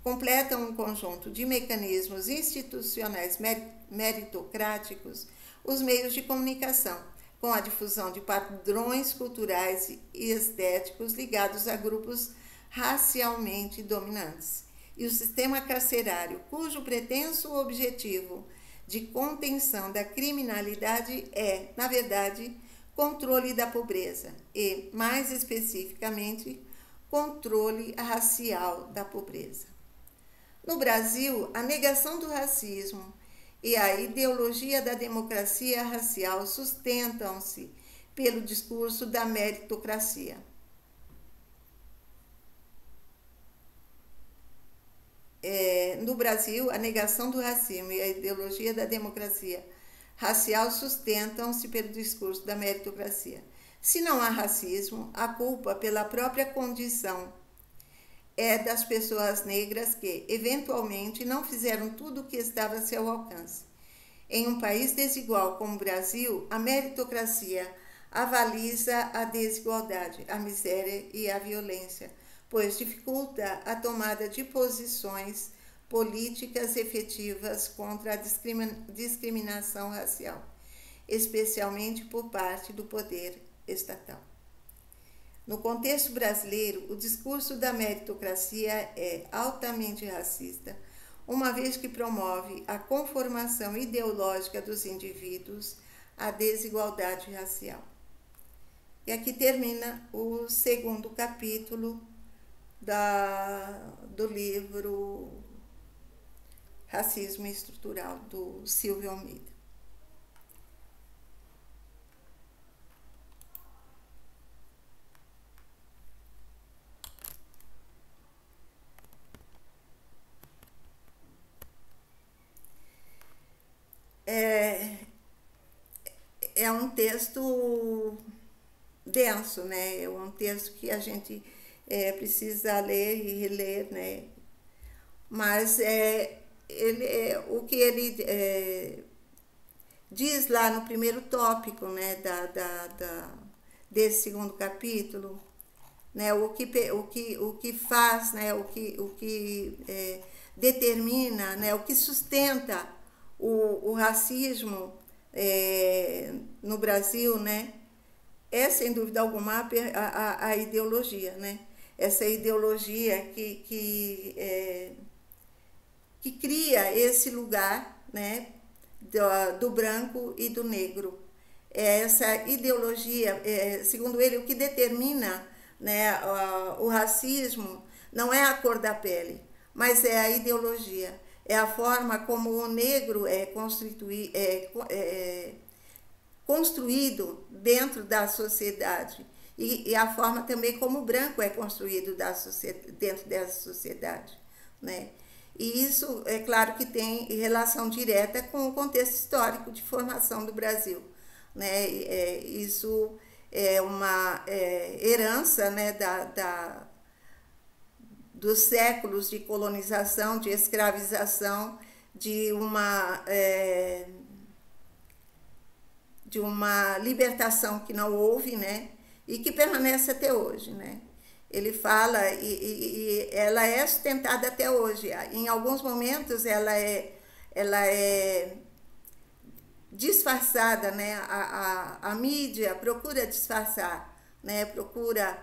Completam um conjunto de mecanismos institucionais meritocráticos os meios de comunicação, com a difusão de padrões culturais e estéticos ligados a grupos racialmente dominantes, e o sistema carcerário, cujo pretenso objetivo de contenção da criminalidade é, na verdade, controle da pobreza e, mais especificamente, controle racial da pobreza. No Brasil, a negação do racismo e a ideologia da democracia racial sustentam-se pelo discurso da meritocracia. No Brasil, a negação do racismo e a ideologia da democracia racial sustentam-se pelo discurso da meritocracia. Se não há racismo, a culpa pela própria condição é das pessoas negras que, eventualmente, não fizeram tudo o que estava a seu alcance. Em um país desigual como o Brasil, a meritocracia avaliza a desigualdade, a miséria e a violência, pois dificulta a tomada de posições políticas efetivas contra a discriminação racial, especialmente por parte do poder estatal. No contexto brasileiro, o discurso da meritocracia é altamente racista, uma vez que promove a conformação ideológica dos indivíduos à desigualdade racial. E aqui termina o segundo capítulo do livro Racismo Estrutural, do Silvio Almeida. É um texto denso, né? É um texto que a gente precisa ler e reler, né? Mas o que ele diz lá no primeiro tópico, né, desse segundo capítulo, né, o que faz, né, o que determina, né, o que sustenta o racismo no Brasil, né, é sem dúvida alguma a ideologia, né, essa ideologia que cria esse lugar, né, do branco e do negro essa ideologia, segundo ele, o que determina, né, o racismo não é a cor da pele, mas é a ideologia, é a forma como o negro é construído dentro da sociedade e a forma também como o branco é construído dentro dessa sociedade, né? E isso, é claro que tem relação direta com o contexto histórico de formação do Brasil, né? Isso é uma herança, né, dos séculos de colonização, de escravização, de uma libertação que não houve, né, e que permanece até hoje, né? Ele fala e ela é sustentada até hoje. Em alguns momentos ela é disfarçada, né? A mídia procura disfarçar, né? Procura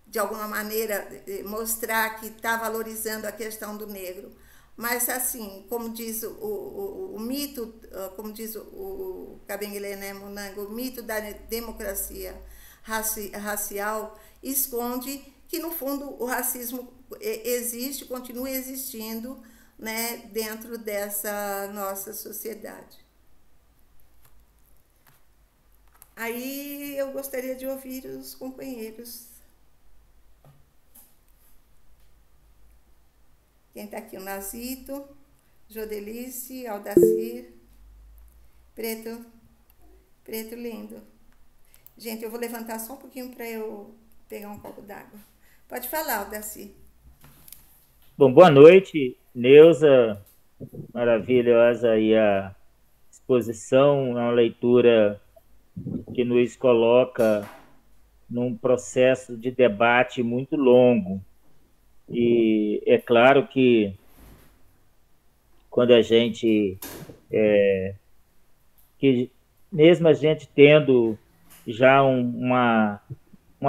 de alguma maneira mostrar que está valorizando a questão do negro. Mas, assim, como diz o mito, como diz o Kabengele Munanga, o mito da democracia racial esconde que, no fundo, o racismo existe, continua existindo, né, dentro dessa nossa sociedade. Aí eu gostaria de ouvir os companheiros. Quem está aqui? O Nazito, Jodelice, Aldacir, Preto lindo. Gente, eu vou levantar só um pouquinho para eu pegar um copo d'água. Pode falar, Aldacir. Bom, boa noite, Neuza, maravilhosa aí a exposição, uma leitura que nos coloca num processo de debate muito longo. E é claro que quando a gente, que mesmo a gente tendo já uma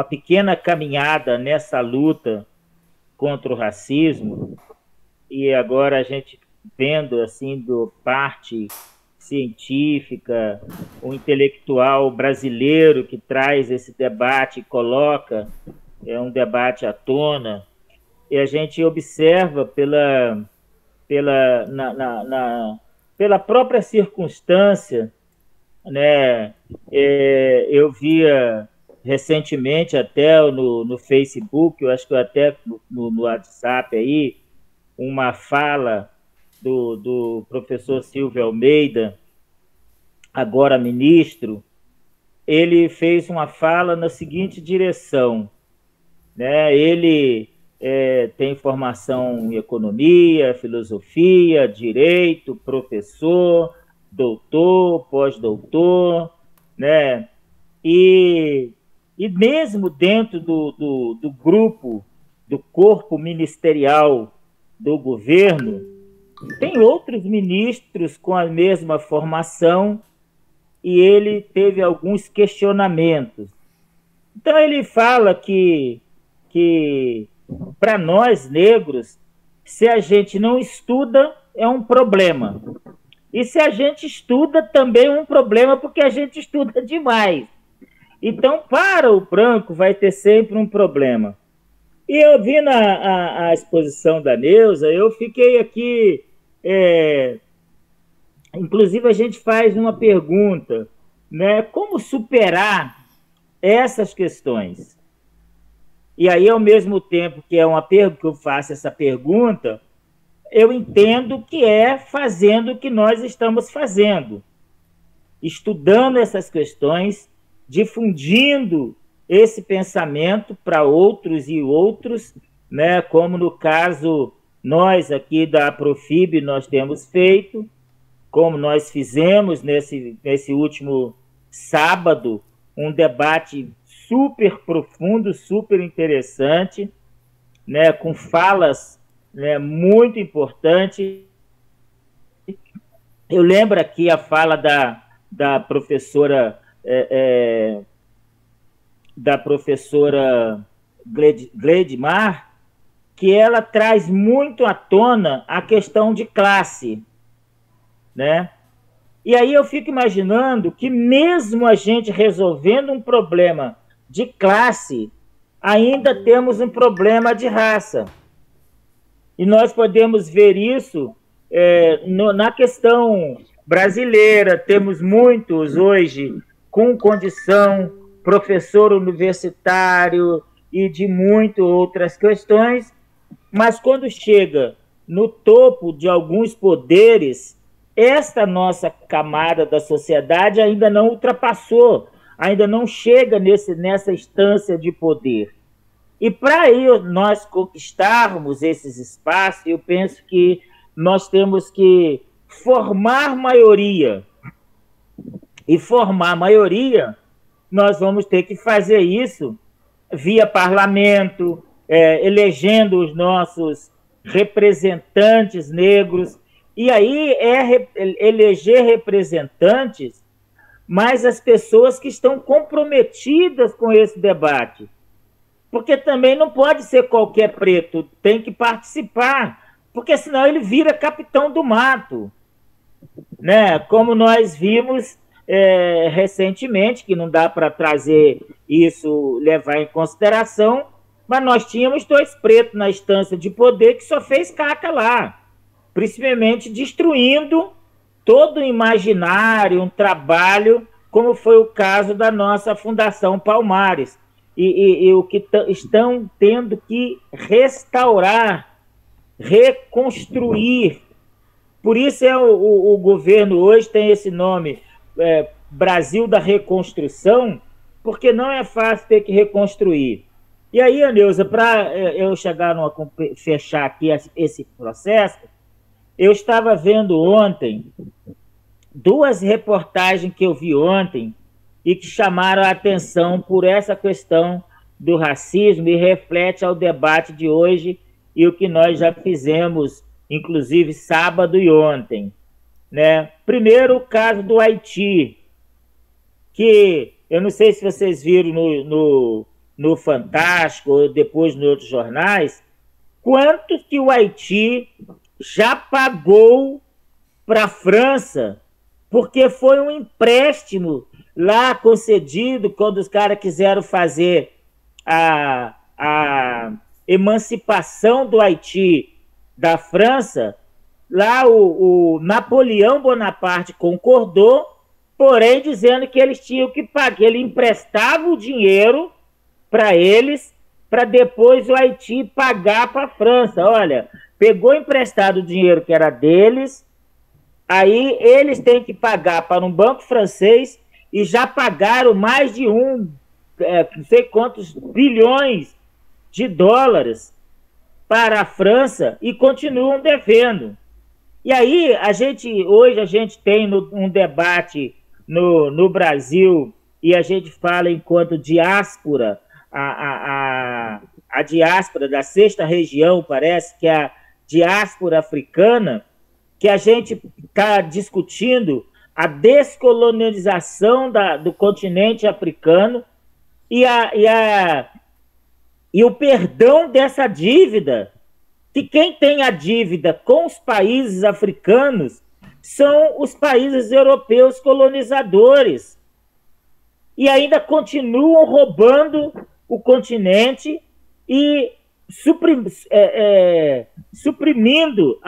pequena caminhada nessa luta contra o racismo, e agora a gente vendo assim do parte científica, o intelectual brasileiro que traz esse debate e coloca um debate à tona, e a gente observa pela própria circunstância, né? Eu via recentemente até no Facebook, eu acho que até no WhatsApp aí, uma fala do professor Silvio Almeida, agora ministro. Ele fez uma fala na seguinte direção, né? Ele tem formação em economia, filosofia, direito, professor, doutor, pós-doutor, né? E mesmo dentro do grupo, do corpo ministerial do governo, tem outros ministros com a mesma formação e ele teve alguns questionamentos. Então ele fala que para nós negros, se a gente não estuda, é um problema. E se a gente estuda, também é um problema, porque a gente estuda demais. Então, para o branco, vai ter sempre um problema. E eu vi a exposição da Neuza, eu fiquei aqui... Inclusive, a gente faz uma pergunta, né? Como superar essas questões? E aí, ao mesmo tempo que que eu faço essa pergunta, eu entendo que é fazendo o que nós estamos fazendo, estudando essas questões, difundindo esse pensamento para outros e outros, né? Como no caso, nós aqui da Aprofib, nós temos feito, como nós fizemos nesse último sábado, um debate super profundo, super interessante, né, com falas, né, muito importantes. Eu lembro aqui a fala da professora Gledmar, que ela traz muito à tona a questão de classe, né? E aí eu fico imaginando que mesmo a gente resolvendo um problema de classe, ainda temos um problema de raça. E nós podemos ver isso na questão brasileira. Temos muitos hoje com condição, professor universitário e de muitas outras questões, mas quando chega no topo de alguns poderes, esta nossa camada da sociedade ainda não ultrapassou, ainda não chega nessa instância de poder. E para nós conquistarmos esses espaços, eu penso que nós temos que formar maioria. E formar maioria, nós vamos ter que fazer isso via parlamento, elegendo os nossos representantes negros. E aí eleger representantes, mas as pessoas que estão comprometidas com esse debate. Porque também não pode ser qualquer preto, tem que participar, porque senão ele vira capitão do mato, né? Como nós vimos recentemente, que não dá para trazer isso, levar em consideração, mas nós tínhamos 2 pretos na instância de poder que só fez caca lá, principalmente destruindo todo o imaginário, um trabalho, como foi o caso da nossa Fundação Palmares, e o que estão tendo que restaurar, reconstruir. Por isso o governo hoje tem esse nome, Brasil da Reconstrução, porque não é fácil ter que reconstruir. E aí, Aneusa, para eu fechar aqui esse processo, eu estava vendo ontem 2 reportagens que eu vi ontem e que chamaram a atenção por essa questão do racismo e reflete ao debate de hoje e o que nós já fizemos, inclusive sábado e ontem, né? Primeiro, o caso do Haiti, que eu não sei se vocês viram no Fantástico ou depois nos outros jornais, quanto que o Haiti já pagou para a França, porque foi um empréstimo lá concedido quando os caras quiseram fazer a emancipação do Haiti da França. Lá o Napoleão Bonaparte concordou, porém dizendo que eles tinham que pagar, ele emprestava o dinheiro para eles, para depois o Haiti pagar para a França. Olha, pegou emprestado o dinheiro que era deles, aí eles têm que pagar para um banco francês e já pagaram mais de não sei quantos bilhões de dólares para a França e continuam devendo. E aí, hoje a gente tem um debate no Brasil e a gente fala enquanto diáspora, a diáspora da 6ª região, parece que é a diáspora africana, que a gente está discutindo a descolonização do continente africano e o perdão dessa dívida, que quem tem a dívida com os países africanos são os países europeus colonizadores. E ainda continuam roubando o continente e suprimindo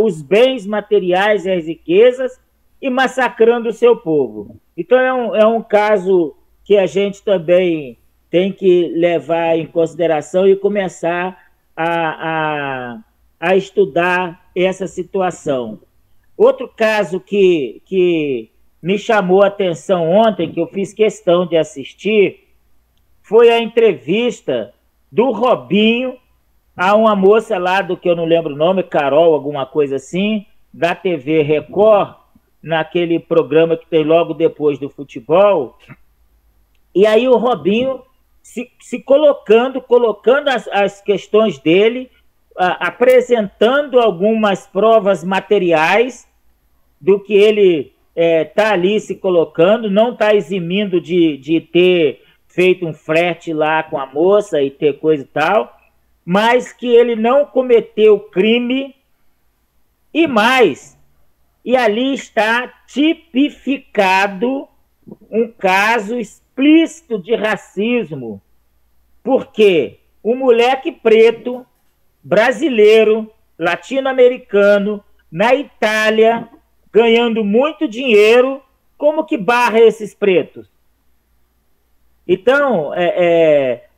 os bens materiais e as riquezas e massacrando o seu povo. Então é um caso que a gente também tem que levar em consideração e começar a estudar essa situação. Outro caso que me chamou a atenção ontem, que eu fiz questão de assistir, foi a entrevista do Robinho a uma moça lá do que eu não lembro o nome, Carol, alguma coisa assim, da TV Record, naquele programa que tem logo depois do futebol. E aí o Robinho se colocando as questões dele, apresentando algumas provas materiais do que ele está ali se colocando, não está eximindo de ter feito um flerte lá com a moça e ter coisa e tal, mas que ele não cometeu crime e mais, e ali está tipificado um caso explícito de racismo, porque um moleque preto, brasileiro, latino-americano, na Itália, ganhando muito dinheiro, como que barra esses pretos? Então,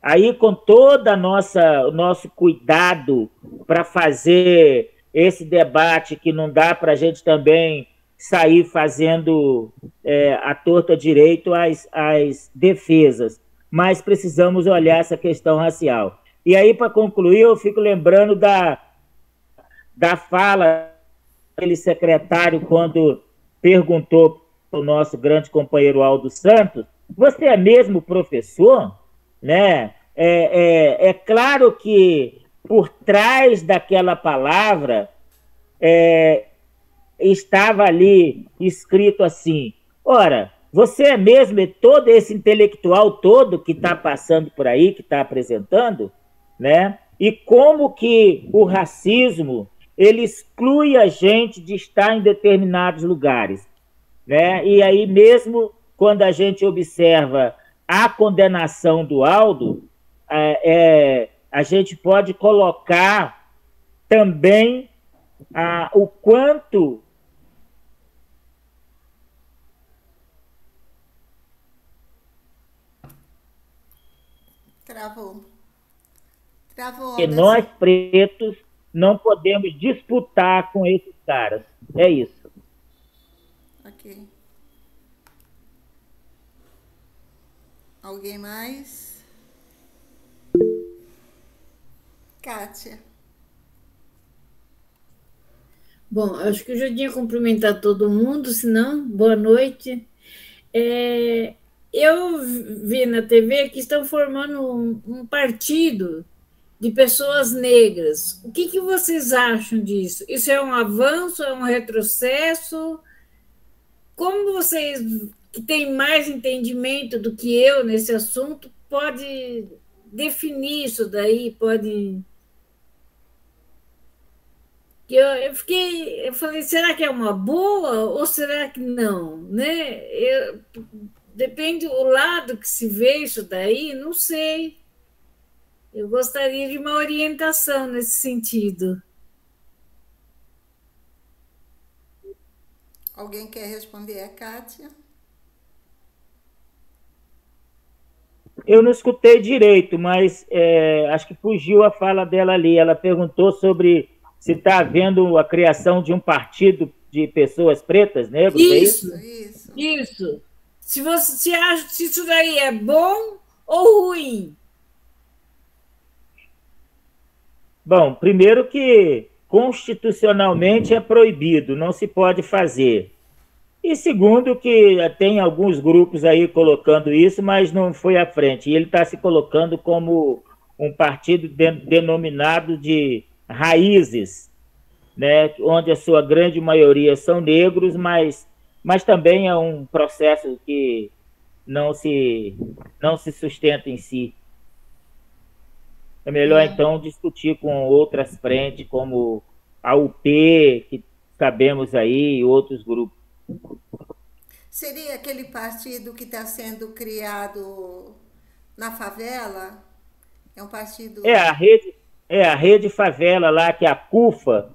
aí com toda o nosso cuidado para fazer esse debate, que não dá para a gente também sair fazendo a torta direito às defesas, mas precisamos olhar essa questão racial. E aí, para concluir, eu fico lembrando da fala daquele secretário quando perguntou para o nosso grande companheiro Aldo Santos: você é mesmo professor? Né? É claro que por trás daquela palavra estava ali escrito assim: ora, você é mesmo todo esse intelectual todo que está passando por aí, que está apresentando? Né? E como que o racismo ele exclui a gente de estar em determinados lugares, né? E aí mesmo quando a gente observa a condenação do Aldo, a gente pode colocar também o quanto Travou, que nós Anderson. pretos não podemos disputar com esses caras. É isso. Ok. Alguém mais? Kátia. Bom, acho que eu já tinha cumprimentado todo mundo, senão, boa noite. Eu vi na TV que estão formando um partido de pessoas negras. O que vocês acham disso? Isso é um avanço, é um retrocesso? Como vocês, que têm mais entendimento do que eu nesse assunto, pode definir isso daí? Pode... Eu falei, será que é uma boa ou será que não? Né? Depende do lado que se vê isso daí, não sei. Eu gostaria de uma orientação nesse sentido. Alguém quer responder a Kátia? Eu não escutei direito, mas acho que fugiu a fala dela ali. Ela perguntou sobre se está havendo a criação de um partido de pessoas pretas, negros, é isso? Isso. Se você acha se isso daí é bom ou ruim? Bom, primeiro que constitucionalmente é proibido, não se pode fazer. E segundo que tem alguns grupos aí colocando isso, mas não foi à frente. E ele está se colocando como um partido denominado de raízes, né, onde a sua grande maioria são negros, mas também é um processo que não se sustenta em si. É melhor, então, discutir com outras frentes, como a UP, que sabemos aí, e outros grupos. Seria aquele partido que está sendo criado na favela? É um partido... A rede favela lá, que é a CUFA,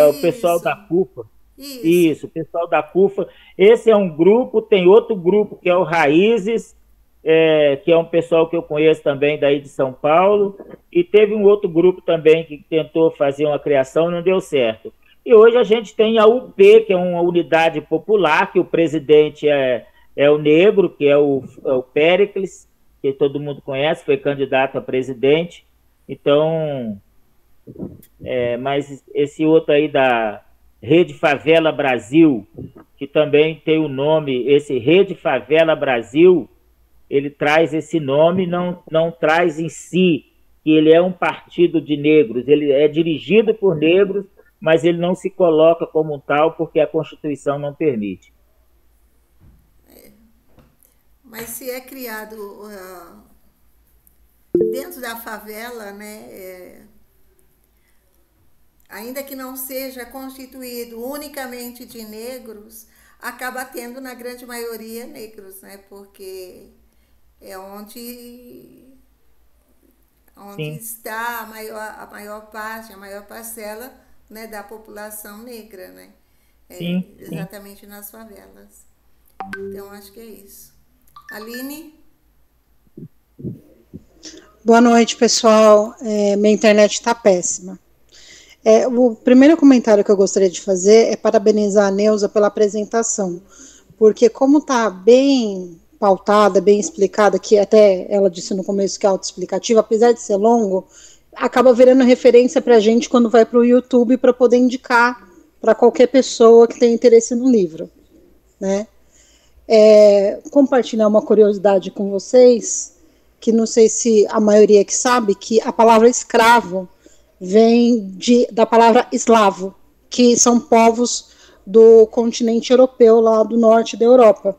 o pessoal da CUFA. Isso, o pessoal da CUFA. Esse é um grupo, tem outro grupo que é o Raízes, que é um pessoal que eu conheço também daí de São Paulo, e teve um outro grupo também que tentou fazer uma criação, não deu certo. E hoje a gente tem a UP, que é uma unidade popular, que o presidente é o negro, que é o Péricles, que todo mundo conhece, foi candidato a presidente. Então, mas esse outro aí da Rede Favela Brasil, que também tem o nome, esse Rede Favela Brasil, ele traz esse nome, não traz em si que ele é um partido de negros, ele é dirigido por negros, mas ele não se coloca como um tal porque a Constituição não permite. Mas se é criado dentro da favela, né, ainda que não seja constituído unicamente de negros, acaba tendo, na grande maioria, negros, né? Porque é onde Sim, está a maior parte, a maior parcela, né, da população negra, né? sim, sim. Exatamente nas favelas. Então, acho que é isso. Aline? Boa noite, pessoal. Minha internet está péssima. O primeiro comentário que eu gostaria de fazer é parabenizar a Neuza pela apresentação, porque como está bem pautada, bem explicada, que até ela disse no começo que é autoexplicativo, apesar de ser longo, acaba virando referência para a gente quando vai para o YouTube para poder indicar para qualquer pessoa que tenha interesse no livro, né? Compartilhar uma curiosidade com vocês, que não sei se a maioria que sabe, que a palavra escravo vem da palavra eslavo, que são povos do continente europeu, lá do norte da Europa.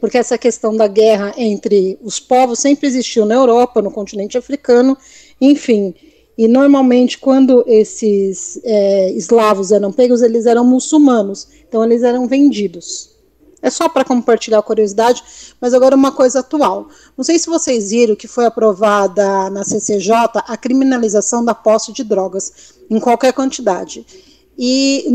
Porque essa questão da guerra entre os povos sempre existiu na Europa, no continente africano, enfim. E normalmente, quando esses eslavos eram pegos, eles eram muçulmanos, então eles eram vendidos. É só para compartilhar a curiosidade, mas agora uma coisa atual. Não sei se vocês viram que foi aprovada na CCJ a criminalização da posse de drogas, em qualquer quantidade. E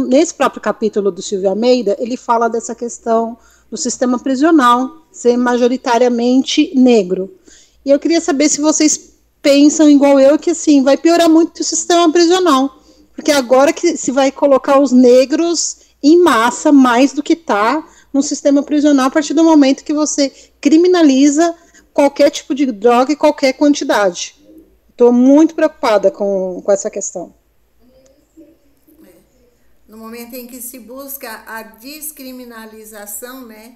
nesse próprio capítulo do Silvio Almeida, ele fala dessa questão do sistema prisional ser majoritariamente negro. E eu queria saber se vocês pensam igual eu, que assim, vai piorar muito o sistema prisional, porque agora que se vai colocar os negros em massa, mais do que está no sistema prisional, a partir do momento que você criminaliza qualquer tipo de droga e qualquer quantidade. Estou muito preocupada com essa questão. No momento em que se busca a descriminalização, né,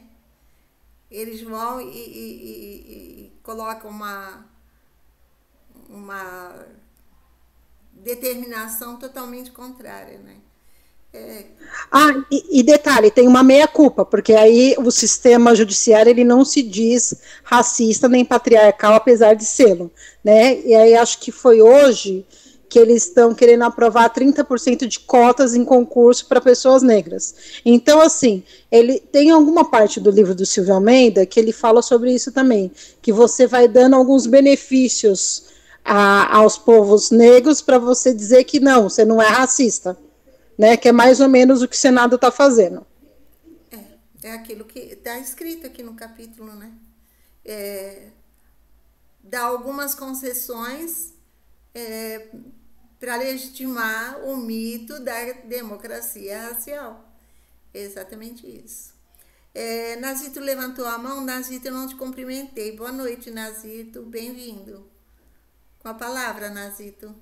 eles vão e colocam uma determinação totalmente contrária, né? E detalhe, tem uma meia-culpa, porque aí o sistema judiciário ele não se diz racista nem patriarcal, apesar de sê-lo, né? E aí acho que foi hoje que eles estão querendo aprovar 30% de cotas em concurso para pessoas negras. Então, assim, ele tem alguma parte do livro do Silvio Almeida que ele fala sobre isso também, que você vai dando alguns benefícios aos povos negros para você dizer que não, você não é racista. Né, que é mais ou menos o que o Senado está fazendo. É aquilo que está escrito aqui no capítulo, né? Dá algumas concessões para legitimar o mito da democracia racial. É exatamente isso. Nazito levantou a mão. Nazito, eu não te cumprimentei. Boa noite, Nazito. Bem-vindo. Com a palavra, Nazito.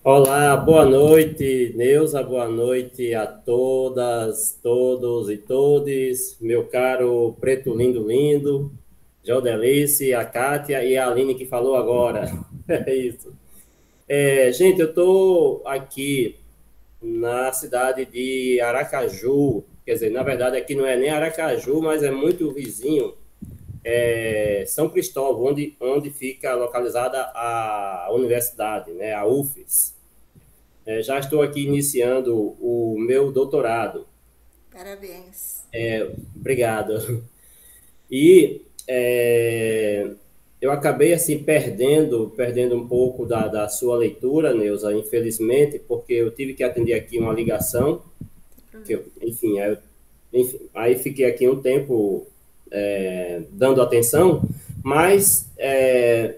Olá, boa noite, Neuza, boa noite a todas, todos e todes, meu caro Preto Lindo Lindo, Jodelice, a Kátia e a Aline que falou agora, é isso. Gente, eu estou aqui na cidade de Aracaju, quer dizer, na verdade aqui não é nem Aracaju, mas é muito vizinho, São Cristóvão, onde fica localizada a universidade, né, a UFES. Já estou aqui iniciando o meu doutorado. Parabéns. Obrigado. E eu acabei assim perdendo um pouco da sua leitura, Neuza, infelizmente, porque eu tive que atender aqui uma ligação, enfim, aí fiquei aqui um tempo dando atenção, mas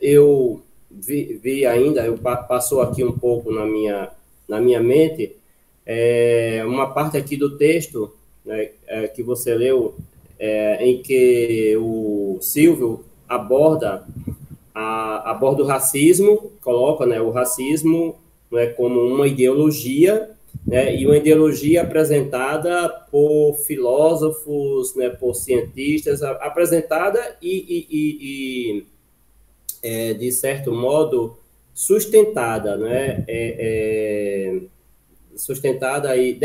eu vi ainda, passou aqui um pouco na minha mente, uma parte aqui do texto, né, que você leu, em que o Silvio aborda o racismo, coloca, né, o racismo, né, como uma ideologia, né, e uma ideologia apresentada por filósofos, né, por cientistas, apresentada e de certo modo, sustentada, né, sustentada e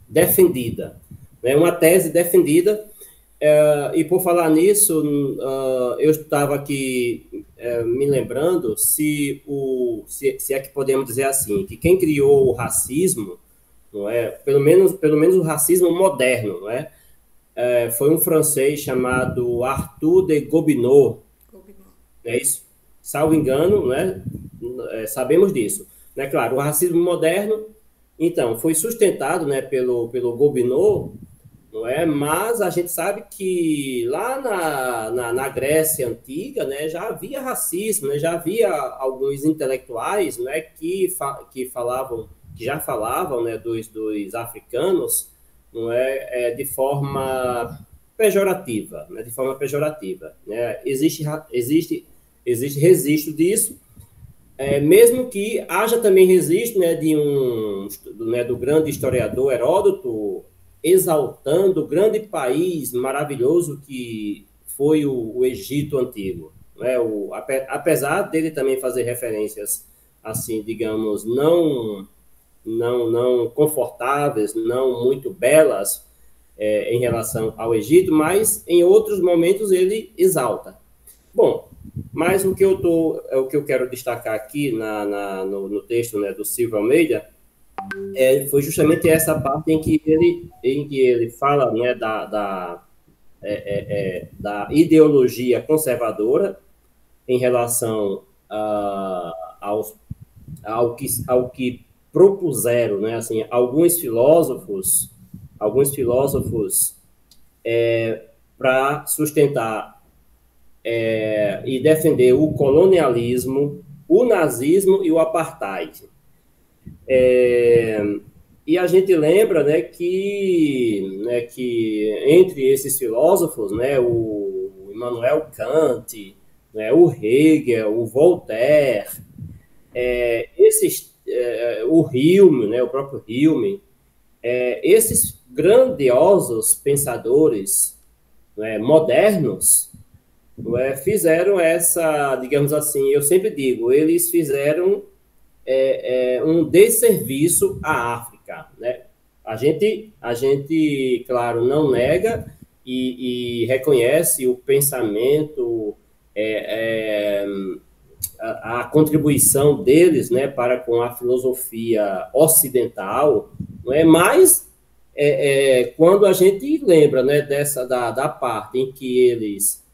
defendida. Né, uma tese defendida, e por falar nisso, eu estava aqui me lembrando se é que podemos dizer assim, que quem criou o racismo, não é, pelo menos o racismo moderno, não é, foi um francês chamado Arthur de Gobineau, é isso? Salvo engano, né? Sabemos disso. Né? Claro, o racismo moderno, então, foi sustentado, né, pelo Gobineau, não é? Mas a gente sabe que lá na Grécia Antiga, né, já havia racismo, né, já havia alguns intelectuais, né, que já falavam, né, dos africanos, não é, de forma pejorativa, né, de forma pejorativa, né? Existe registro disso, mesmo que haja também registro, né, do grande historiador Heródoto exaltando o grande país maravilhoso que foi o Egito Antigo, né? Apesar dele também fazer referências assim, digamos, não confortáveis, não muito belas em relação ao Egito, mas em outros momentos ele exalta. Bom, mas o que eu quero destacar aqui no texto, né, do Silvio Almeida foi justamente essa parte em que ele fala, né, da ideologia conservadora em relação ao que propuseram, né, assim, alguns filósofos para sustentar e defender o colonialismo, o nazismo e o apartheid. E a gente lembra, né, que entre esses filósofos, né, o Immanuel Kant, né, o Hegel, o Voltaire, o Hume, né, o próprio Hume, esses grandiosos pensadores, né, modernos, fizeram essa, digamos assim, eu sempre digo, eles fizeram um desserviço à África, né? A gente, claro, não nega e reconhece o pensamento, a contribuição deles, né, para com a filosofia ocidental, não é? Mas quando a gente lembra, né, da parte em que eles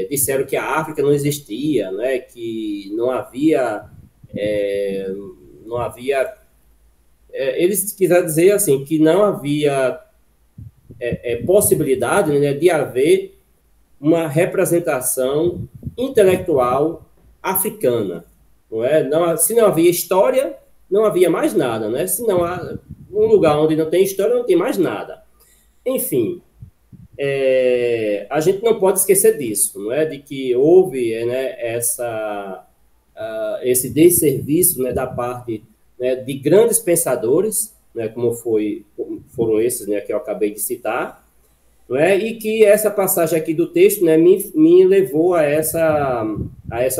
disseram que a África não existia, né, que não havia eles quiseram dizer assim, que não havia possibilidade, né, de haver uma representação intelectual africana, não é? Se não havia história, não havia mais nada, né? Se não há um lugar onde não tem história, não tem mais nada. Enfim, a gente não pode esquecer disso, não é? De que houve, né, esse desserviço, né, da parte, né, de grandes pensadores, né, como foram esses, né, que eu acabei de citar, não é? E que essa passagem aqui do texto, né, me levou a essa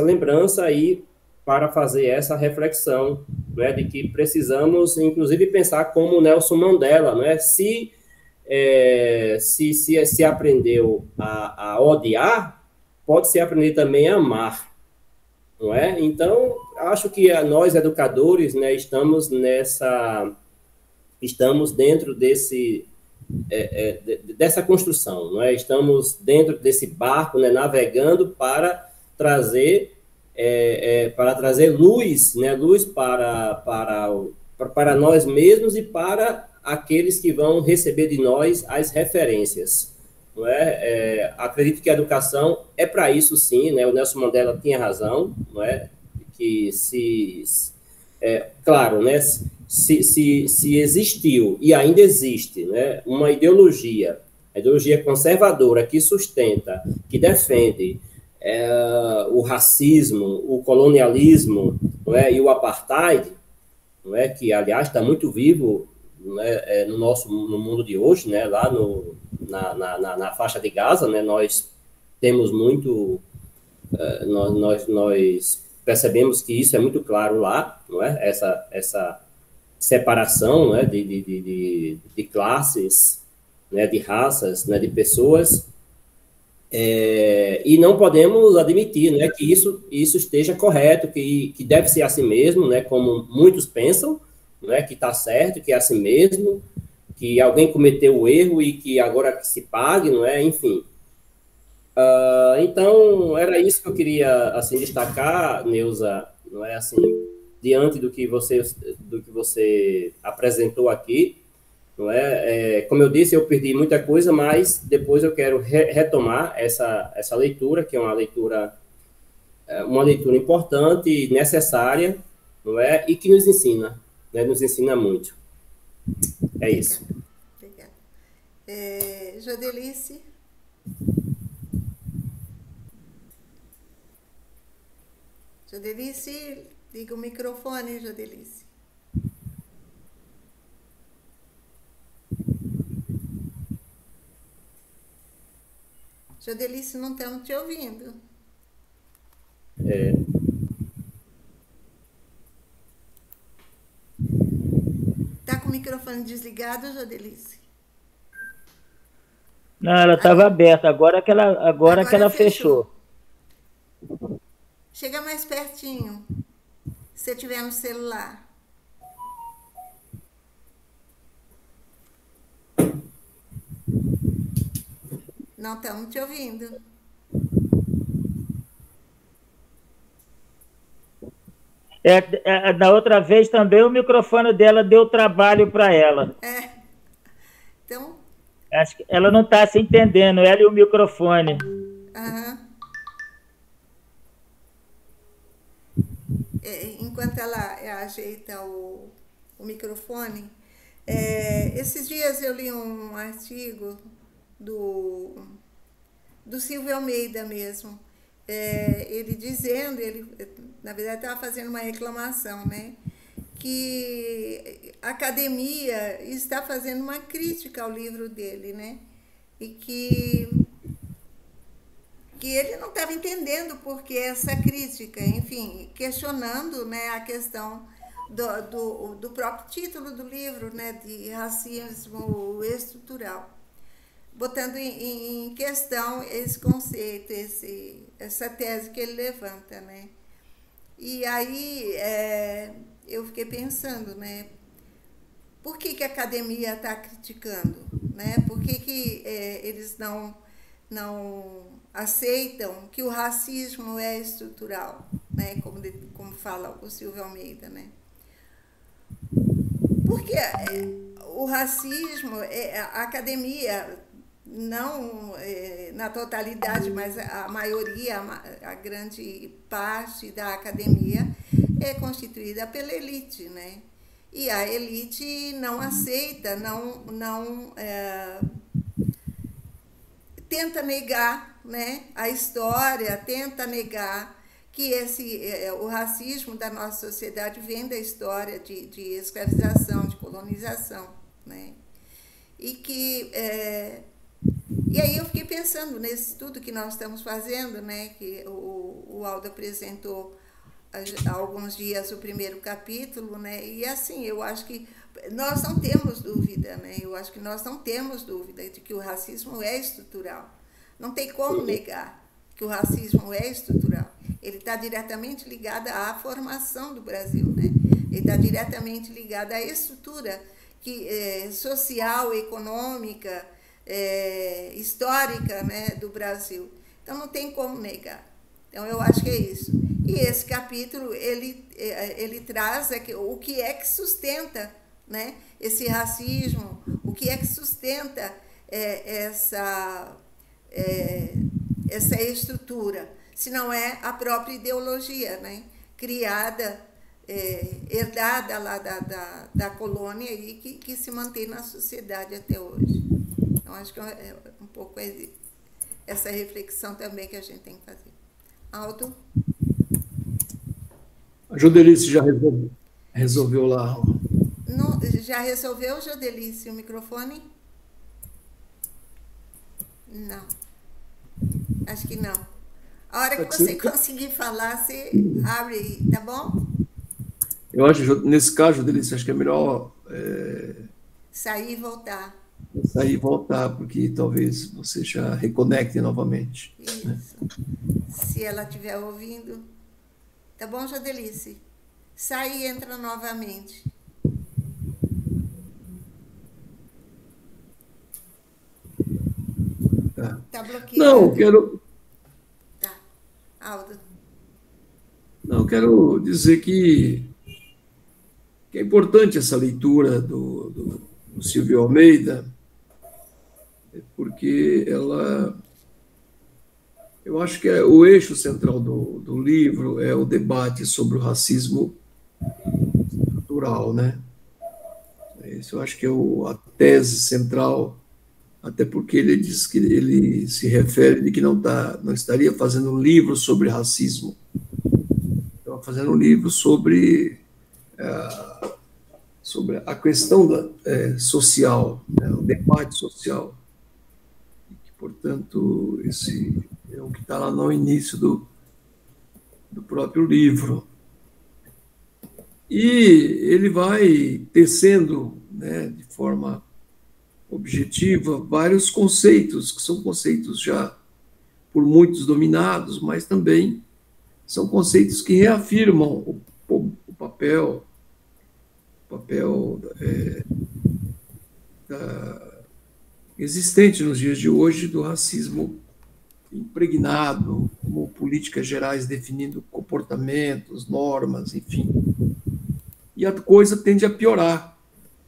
lembrança aí para fazer essa reflexão, né, de que precisamos, inclusive, pensar como Nelson Mandela, né, se aprendeu a odiar, pode-se aprender também a amar. Não é? Então, acho que nós, educadores, né, estamos dentro dessa construção, não é? Estamos dentro desse barco, né, navegando para trazer luz, né, luz para nós mesmos e para aqueles que vão receber de nós as referências. Não é? Acredito que a educação é para isso, sim, né? O Nelson Mandela tinha razão, não é? Que claro, né? Se existiu e ainda existe, né, uma ideologia, a ideologia conservadora que sustenta, que defende o racismo, o colonialismo, não é? E o apartheid, não é? Que, aliás, está muito vivo, né, no mundo de hoje, né, lá na faixa de Gaza, né, nós temos muito, nós percebemos que isso é muito claro lá, não é? Essa separação, né, de classes, né, de raças, né, de pessoas, E não podemos admitir, né, que isso esteja correto, que deve ser assim mesmo, né, como muitos pensam, né, que está certo, que é assim mesmo, que alguém cometeu o erro e que agora que se pague, não é? Enfim. Então, era isso que eu queria assim, destacar, Neuza, não é? Assim, diante do que você apresentou aqui. Não é? Como eu disse, eu perdi muita coisa, mas depois eu quero retomar essa leitura, que é uma leitura importante e necessária, não é? E que nos ensina, né? Nos ensina muito. É isso. Obrigada. Jodelice? Jodelice, liga o microfone, Jodelice. Jodelice, não estamos te ouvindo. Está com o microfone desligado, Jodelice? Não, ela estava aberta, agora que ela fechou. Chega mais pertinho, se você tiver no celular. Não estamos te ouvindo. Da outra vez também o microfone dela deu trabalho para ela. Então... Acho que ela não está se entendendo, ela e o microfone. Enquanto ela ajeita o microfone, esses dias eu li um artigo do Silvio Almeida mesmo, ele dizendo, ele na verdade estava fazendo uma reclamação, né, que a academia está fazendo uma crítica ao livro dele, né, e que ele não estava entendendo por que essa crítica, enfim, questionando, né, a questão do próprio título do livro, né, de racismo estrutural, botando em questão esse conceito, essa tese que ele levanta, né. E aí eu fiquei pensando, né, por que a academia está criticando, né, por que eles não aceitam que o racismo é estrutural, né, como fala o Silvio Almeida, né. Porque o racismo, a academia, não na totalidade, mas a maioria, a grande parte da academia é constituída pela elite, né? E a elite não aceita, tenta negar, né, a história, tenta negar que o racismo da nossa sociedade vem da história de escravização, de colonização, né? E aí eu fiquei pensando nesse estudo que nós estamos fazendo, né, que o Aldo apresentou há alguns dias o primeiro capítulo, né, e assim, eu acho que nós não temos dúvida, né, eu acho que nós não temos dúvida de que o racismo é estrutural. Não tem como negar que o racismo é estrutural. Ele está diretamente ligado à formação do Brasil, né, ele está diretamente ligado à estrutura social, econômica, histórica, né, do Brasil. Então não tem como negar. Então eu acho que é isso. E esse capítulo ele traz o que é que sustenta, né, esse racismo, o que é que sustenta essa estrutura, se não é a própria ideologia, né, criada, herdada lá da colônia e que se mantém na sociedade até hoje. Então, acho que é um pouco essa reflexão também que a gente tem que fazer. Aldo? A Jodelice já resolveu lá. Não, já resolveu, Jodelice, o microfone? Não. Acho que não. A hora que você conseguir falar, você abre aí, tá bom? Eu acho, nesse caso, Jodelice, acho que é melhor... sair e voltar. sair e voltar, porque talvez você já reconecte novamente. Isso. Né? Se ela estiver ouvindo. Tá bom, Jodelice? Sai e entra novamente. Tá bloqueado. Não, quero... Tá. Aldo. Não, quero dizer que é importante essa leitura do Silvio Almeida, porque ela... Eu acho que o eixo central do livro é o debate sobre o racismo estrutural, né? Isso eu acho que é a tese central, até porque ele diz que ele se refere de que não estaria fazendo um livro sobre racismo, estava fazendo um livro sobre a questão social, né? O debate social. E que, portanto, esse é o que está lá no início do próprio livro. E ele vai tecendo, né, de forma objetiva, vários conceitos, que são conceitos já por muitos dominados, mas também são conceitos que reafirmam o papel existente nos dias de hoje do racismo impregnado, como políticas gerais definindo comportamentos, normas, enfim. E a coisa tende a piorar,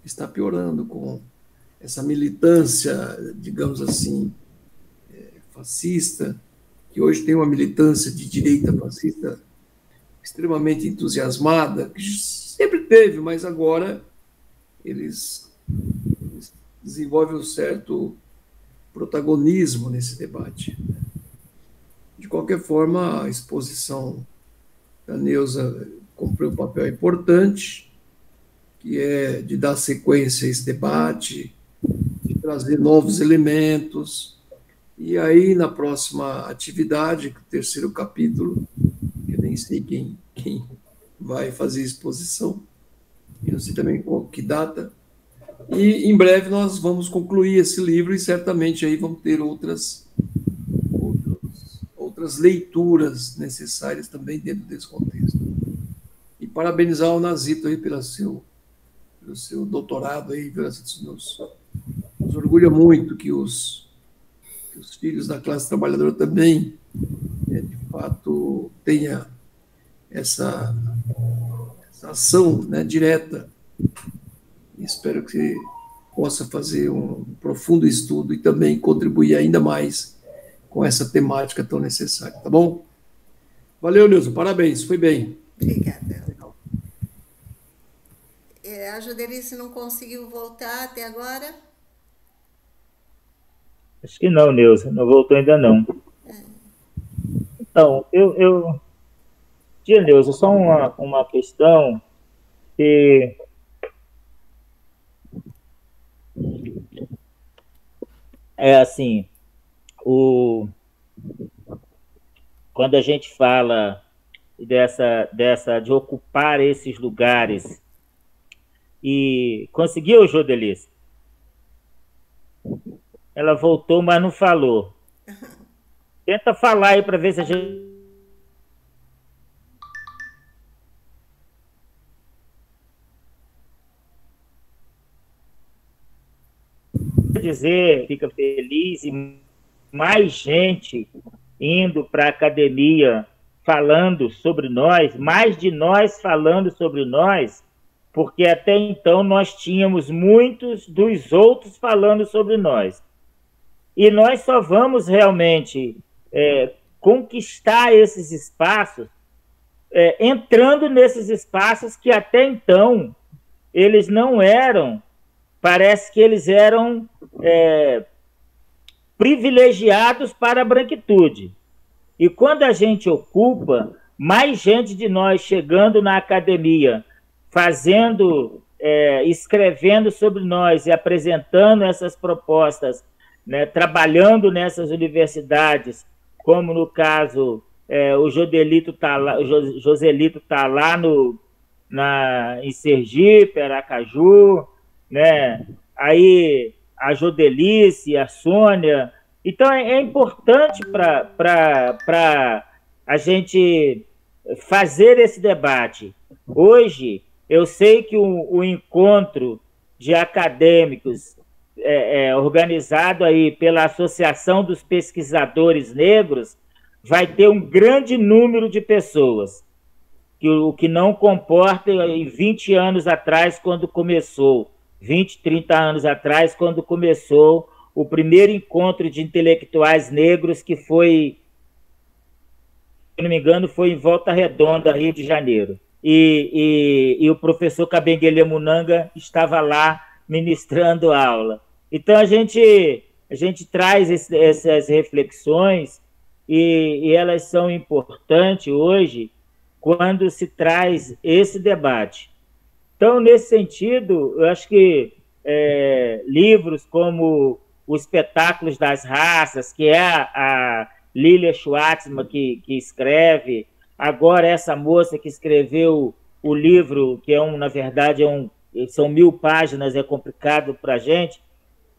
está piorando com essa militância, digamos assim, fascista, que hoje tem uma militância de direita fascista extremamente entusiasmada, que sempre teve, mas agora eles desenvolvem um certo protagonismo nesse debate. De qualquer forma, a exposição da Neuza cumpriu um papel importante, que é de dar sequência a esse debate, de trazer novos elementos, e aí, na próxima atividade, o terceiro capítulo, eu nem sei quem vai fazer a exposição, eu não sei também que data, e em breve nós vamos concluir esse livro e certamente aí vamos ter outras leituras necessárias também dentro desse contexto. E parabenizar o Nazito aí pelo seu doutorado aí, nos orgulha muito que os filhos da classe trabalhadora também, de fato, tenha essa ação, né, direta. Espero que possa fazer um profundo estudo e também contribuir ainda mais com essa temática tão necessária, tá bom? Valeu, Nilson, parabéns, foi bem. Obrigada. A Jodelice não conseguiu voltar até agora? Acho que não, Neuza, não voltou ainda não. Então, Tia Neuza, só uma questão que é assim, quando a gente fala de ocupar esses lugares, e conseguiu, Jodelice? Ela voltou, mas não falou. Tenta falar aí para ver se a gente... dizer, fica feliz e mais gente indo para a academia falando sobre nós, mais de nós falando sobre nós, porque até então nós tínhamos muitos dos outros falando sobre nós. E nós só vamos realmente conquistar esses espaços entrando nesses espaços que até então eles não eram, parece que eles eram privilegiados para a branquitude. E quando a gente ocupa, mais gente de nós chegando na academia, fazendo, escrevendo sobre nós e apresentando essas propostas, né, trabalhando nessas universidades, como no caso o Joselito está lá em Sergipe, Aracaju, né? Aí a Jodelice, a Sônia. Então, é importante para a gente fazer esse debate. Hoje, eu sei que o encontro de acadêmicos organizado aí pela Associação dos Pesquisadores Negros vai ter um grande número de pessoas, o que não comporta em 20 anos atrás, quando começou, 20, 30 anos atrás, quando começou o primeiro encontro de intelectuais negros, que foi, se não me engano, foi em Volta Redonda, Rio de Janeiro. E o professor Kabengele Munanga estava lá ministrando aula. Então, a gente traz essas reflexões e elas são importantes hoje quando se traz esse debate. Então, nesse sentido, eu acho que livros como Os Espetáculos das Raças, que é a Lilia Schwartzman que escreve, agora essa moça que escreveu o livro, que na verdade são 1000 páginas, é complicado para a gente,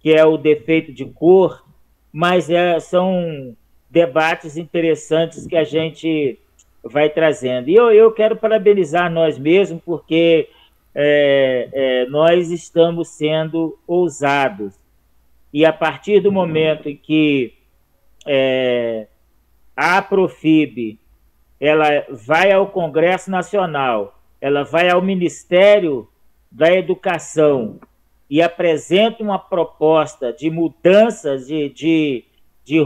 que é O Defeito de Cor, mas são debates interessantes que a gente vai trazendo. E eu quero parabenizar nós mesmos, porque nós estamos sendo ousados. E a partir do momento em que a Profib ela vai ao Congresso Nacional, ela vai ao Ministério da Educação e apresenta uma proposta de mudanças de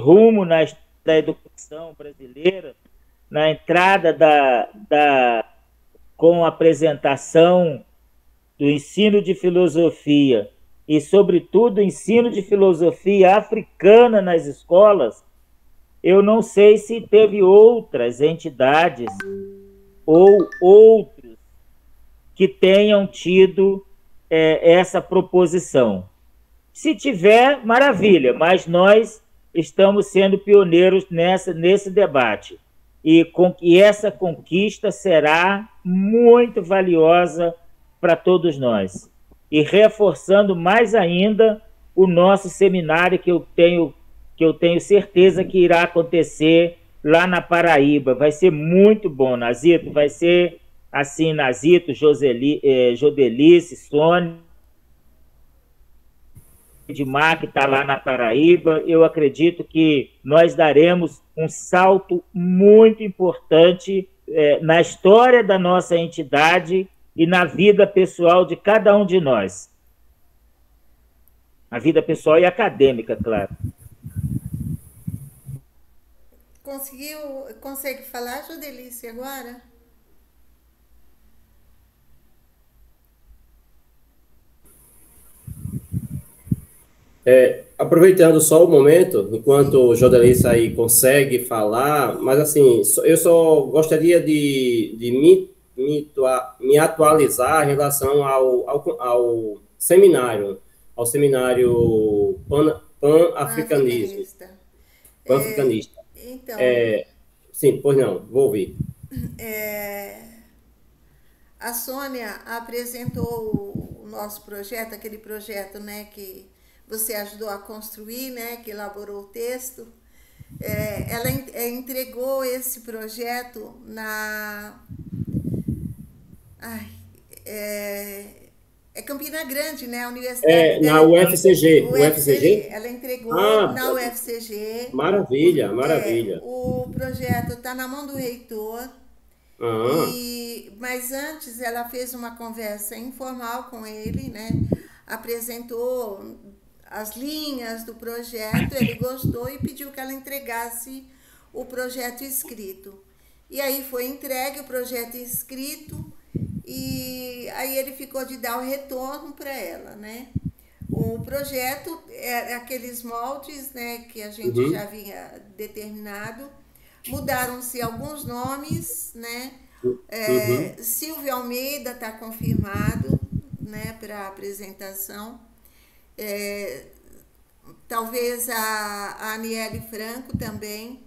rumo da educação brasileira, na entrada com a apresentação do ensino de filosofia e, sobretudo, o ensino de filosofia africana nas escolas, eu não sei se teve outras entidades ou outros que tenham tido essa proposição. Se tiver, maravilha, mas nós estamos sendo pioneiros nesse debate. E essa conquista será muito valiosa para todos nós. E reforçando mais ainda o nosso seminário, que eu tenho certeza que irá acontecer lá na Paraíba. Vai ser muito bom, Nazito. Vai ser assim, Nazito, Jodelice, Sônia, Edmar, que está lá na Paraíba. Eu acredito que nós daremos um salto muito importante na história da nossa entidade e na vida pessoal de cada um de nós. A vida pessoal e acadêmica, claro. Consegue falar, Jodelice, agora? Aproveitando só o momento, enquanto o Jodelice aí consegue falar, mas assim, eu só gostaria de me atualizar em relação ao seminário pan-africanismo. Pan-africanista. Então, sim, pois não, vou ouvir. A Sônia apresentou o nosso projeto, aquele projeto, né, que você ajudou a construir, né, que elaborou o texto. Ela entregou esse projeto na Campina Grande, né? A Universidade na UFCG. UFCG. Ela entregou na UFCG. Maravilha, maravilha. O projeto está na mão do reitor. Mas antes ela fez uma conversa informal com ele, né? Apresentou as linhas do projeto, ele gostou e pediu que ela entregasse o projeto escrito. E aí foi entregue o projeto escrito. E aí ele ficou de dar o retorno para ela, né? O projeto é aqueles moldes, né, que a gente já havia determinado. Mudaram-se alguns nomes, né? Silvio Almeida está confirmado, né, para a apresentação. Talvez a Aniele Franco também.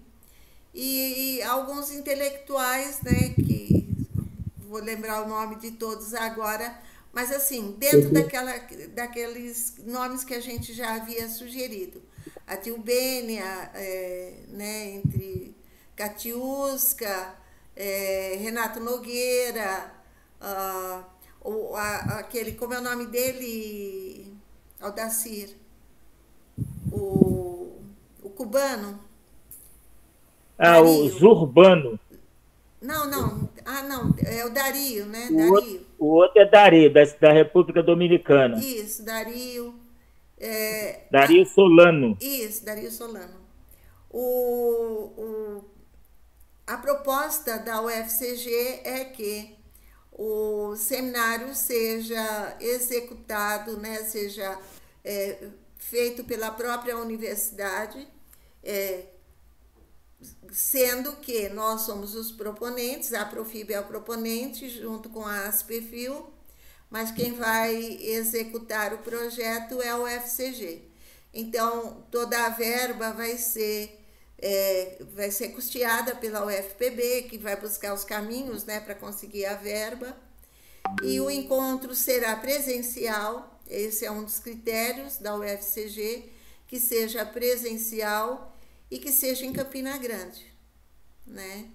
E alguns intelectuais, né, que vou lembrar o nome de todos agora, Mas, assim, dentro daqueles nomes que a gente já havia sugerido. A Tilbênia, né, entre Catiusca, Renato Nogueira, aquele, como é o nome dele, Aldacir, o cubano. O Zurbano. Não, é o Dario, né? Dario. O outro é Dario, da República Dominicana. Isso, Dario. Dario Solano. Isso, Dario Solano. A proposta da UFCG é que o seminário seja executado, né, seja feito pela própria universidade, sendo que nós somos os proponentes, a Profib é o proponente, junto com a ASPEFIL, mas quem vai executar o projeto é o UFCG. Então, toda a verba vai ser custeada pela UFPB, que vai buscar os caminhos, né, para conseguir a verba. E o encontro será presencial, esse é um dos critérios da UFCG, que seja presencial e que seja em Campina Grande, né?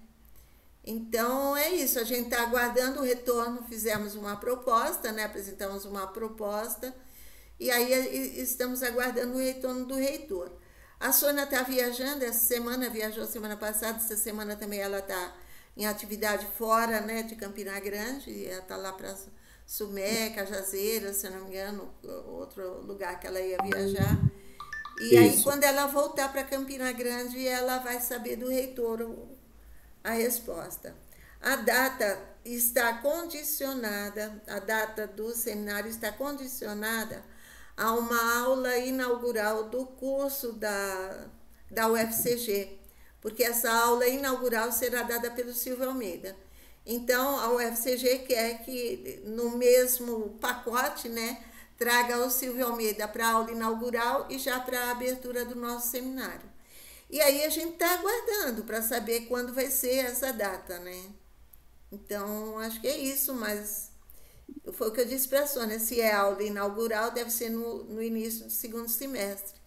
Então, é isso, a gente está aguardando o retorno, fizemos uma proposta, né? Apresentamos uma proposta, e aí estamos aguardando o retorno do reitor. A Sônia está viajando essa semana, viajou semana passada, essa semana também ela está em atividade fora, né, de Campina Grande, ela está lá para Sumé, Cajazeiras, se não me engano, outro lugar que ela ia viajar. E aí, quando ela voltar para Campina Grande, ela vai saber do reitor a resposta. A data está condicionada, a data do seminário está condicionada a uma aula inaugural do curso da UFCG, porque essa aula inaugural será dada pelo Silvio Almeida. Então, a UFCG quer que, no mesmo pacote, né, traga o Silvio Almeida para a aula inaugural e já para a abertura do nosso seminário. E aí a gente está aguardando para saber quando vai ser essa data, né? Então, acho que é isso, mas foi o que eu disse para a Sônia, se é aula inaugural, deve ser no início do segundo semestre.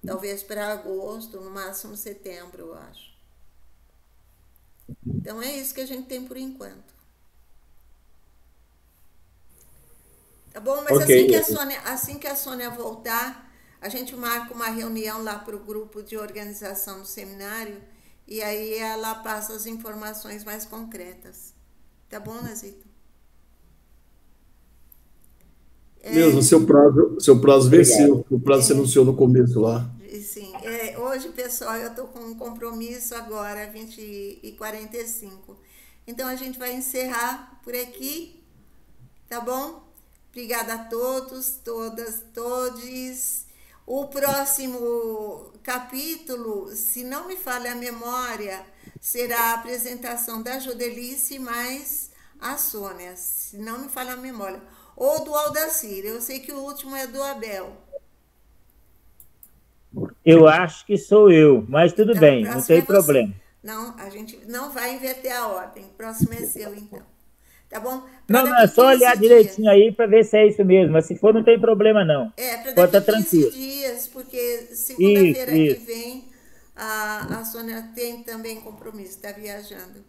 Talvez para agosto, no máximo setembro, eu acho. Então, é isso que a gente tem por enquanto. Tá bom? Mas assim que a Sônia voltar, a gente marca uma reunião lá para o grupo de organização do seminário e aí ela passa as informações mais concretas. Tá bom, Nazito? Mesmo, seu prazo venceu, o prazo se anunciou no começo lá. Sim, hoje, pessoal, eu estou com um compromisso agora, 20h45. Então, a gente vai encerrar por aqui, tá bom? Obrigada a todos, todas, todes. O próximo capítulo, se não me falha a memória, será a apresentação da Jodelice mais a Sônia, se não me falha a memória. Ou do Aldacir, eu sei que o último é do Abel. Eu acho que sou eu, mas tudo bem, não tem problema. Não, a gente não vai inverter a ordem, o próximo é seu, então. Tá bom? Não, é só olhar direitinho aí para ver se é isso mesmo, mas se for não tem problema não. Para daqui 15 dias, porque segunda-feira que vem a Sônia tem também compromisso, está viajando.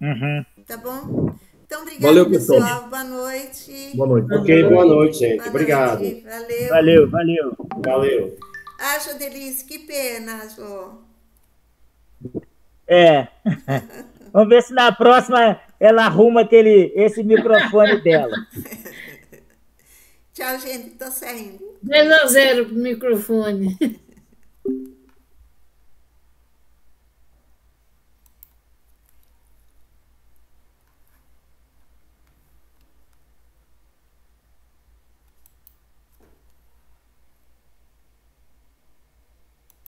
Uhum. Tá bom? Então, obrigada, valeu, pessoal. Boa noite. Boa noite. Ok, boa noite, gente. Boa Obrigado. Noite. Valeu. Valeu. Ah, Jodelice, que pena, Jô. Vamos ver se na próxima ela arruma esse microfone dela. Tchau, gente. Tô saindo. 2-0 pro microfone.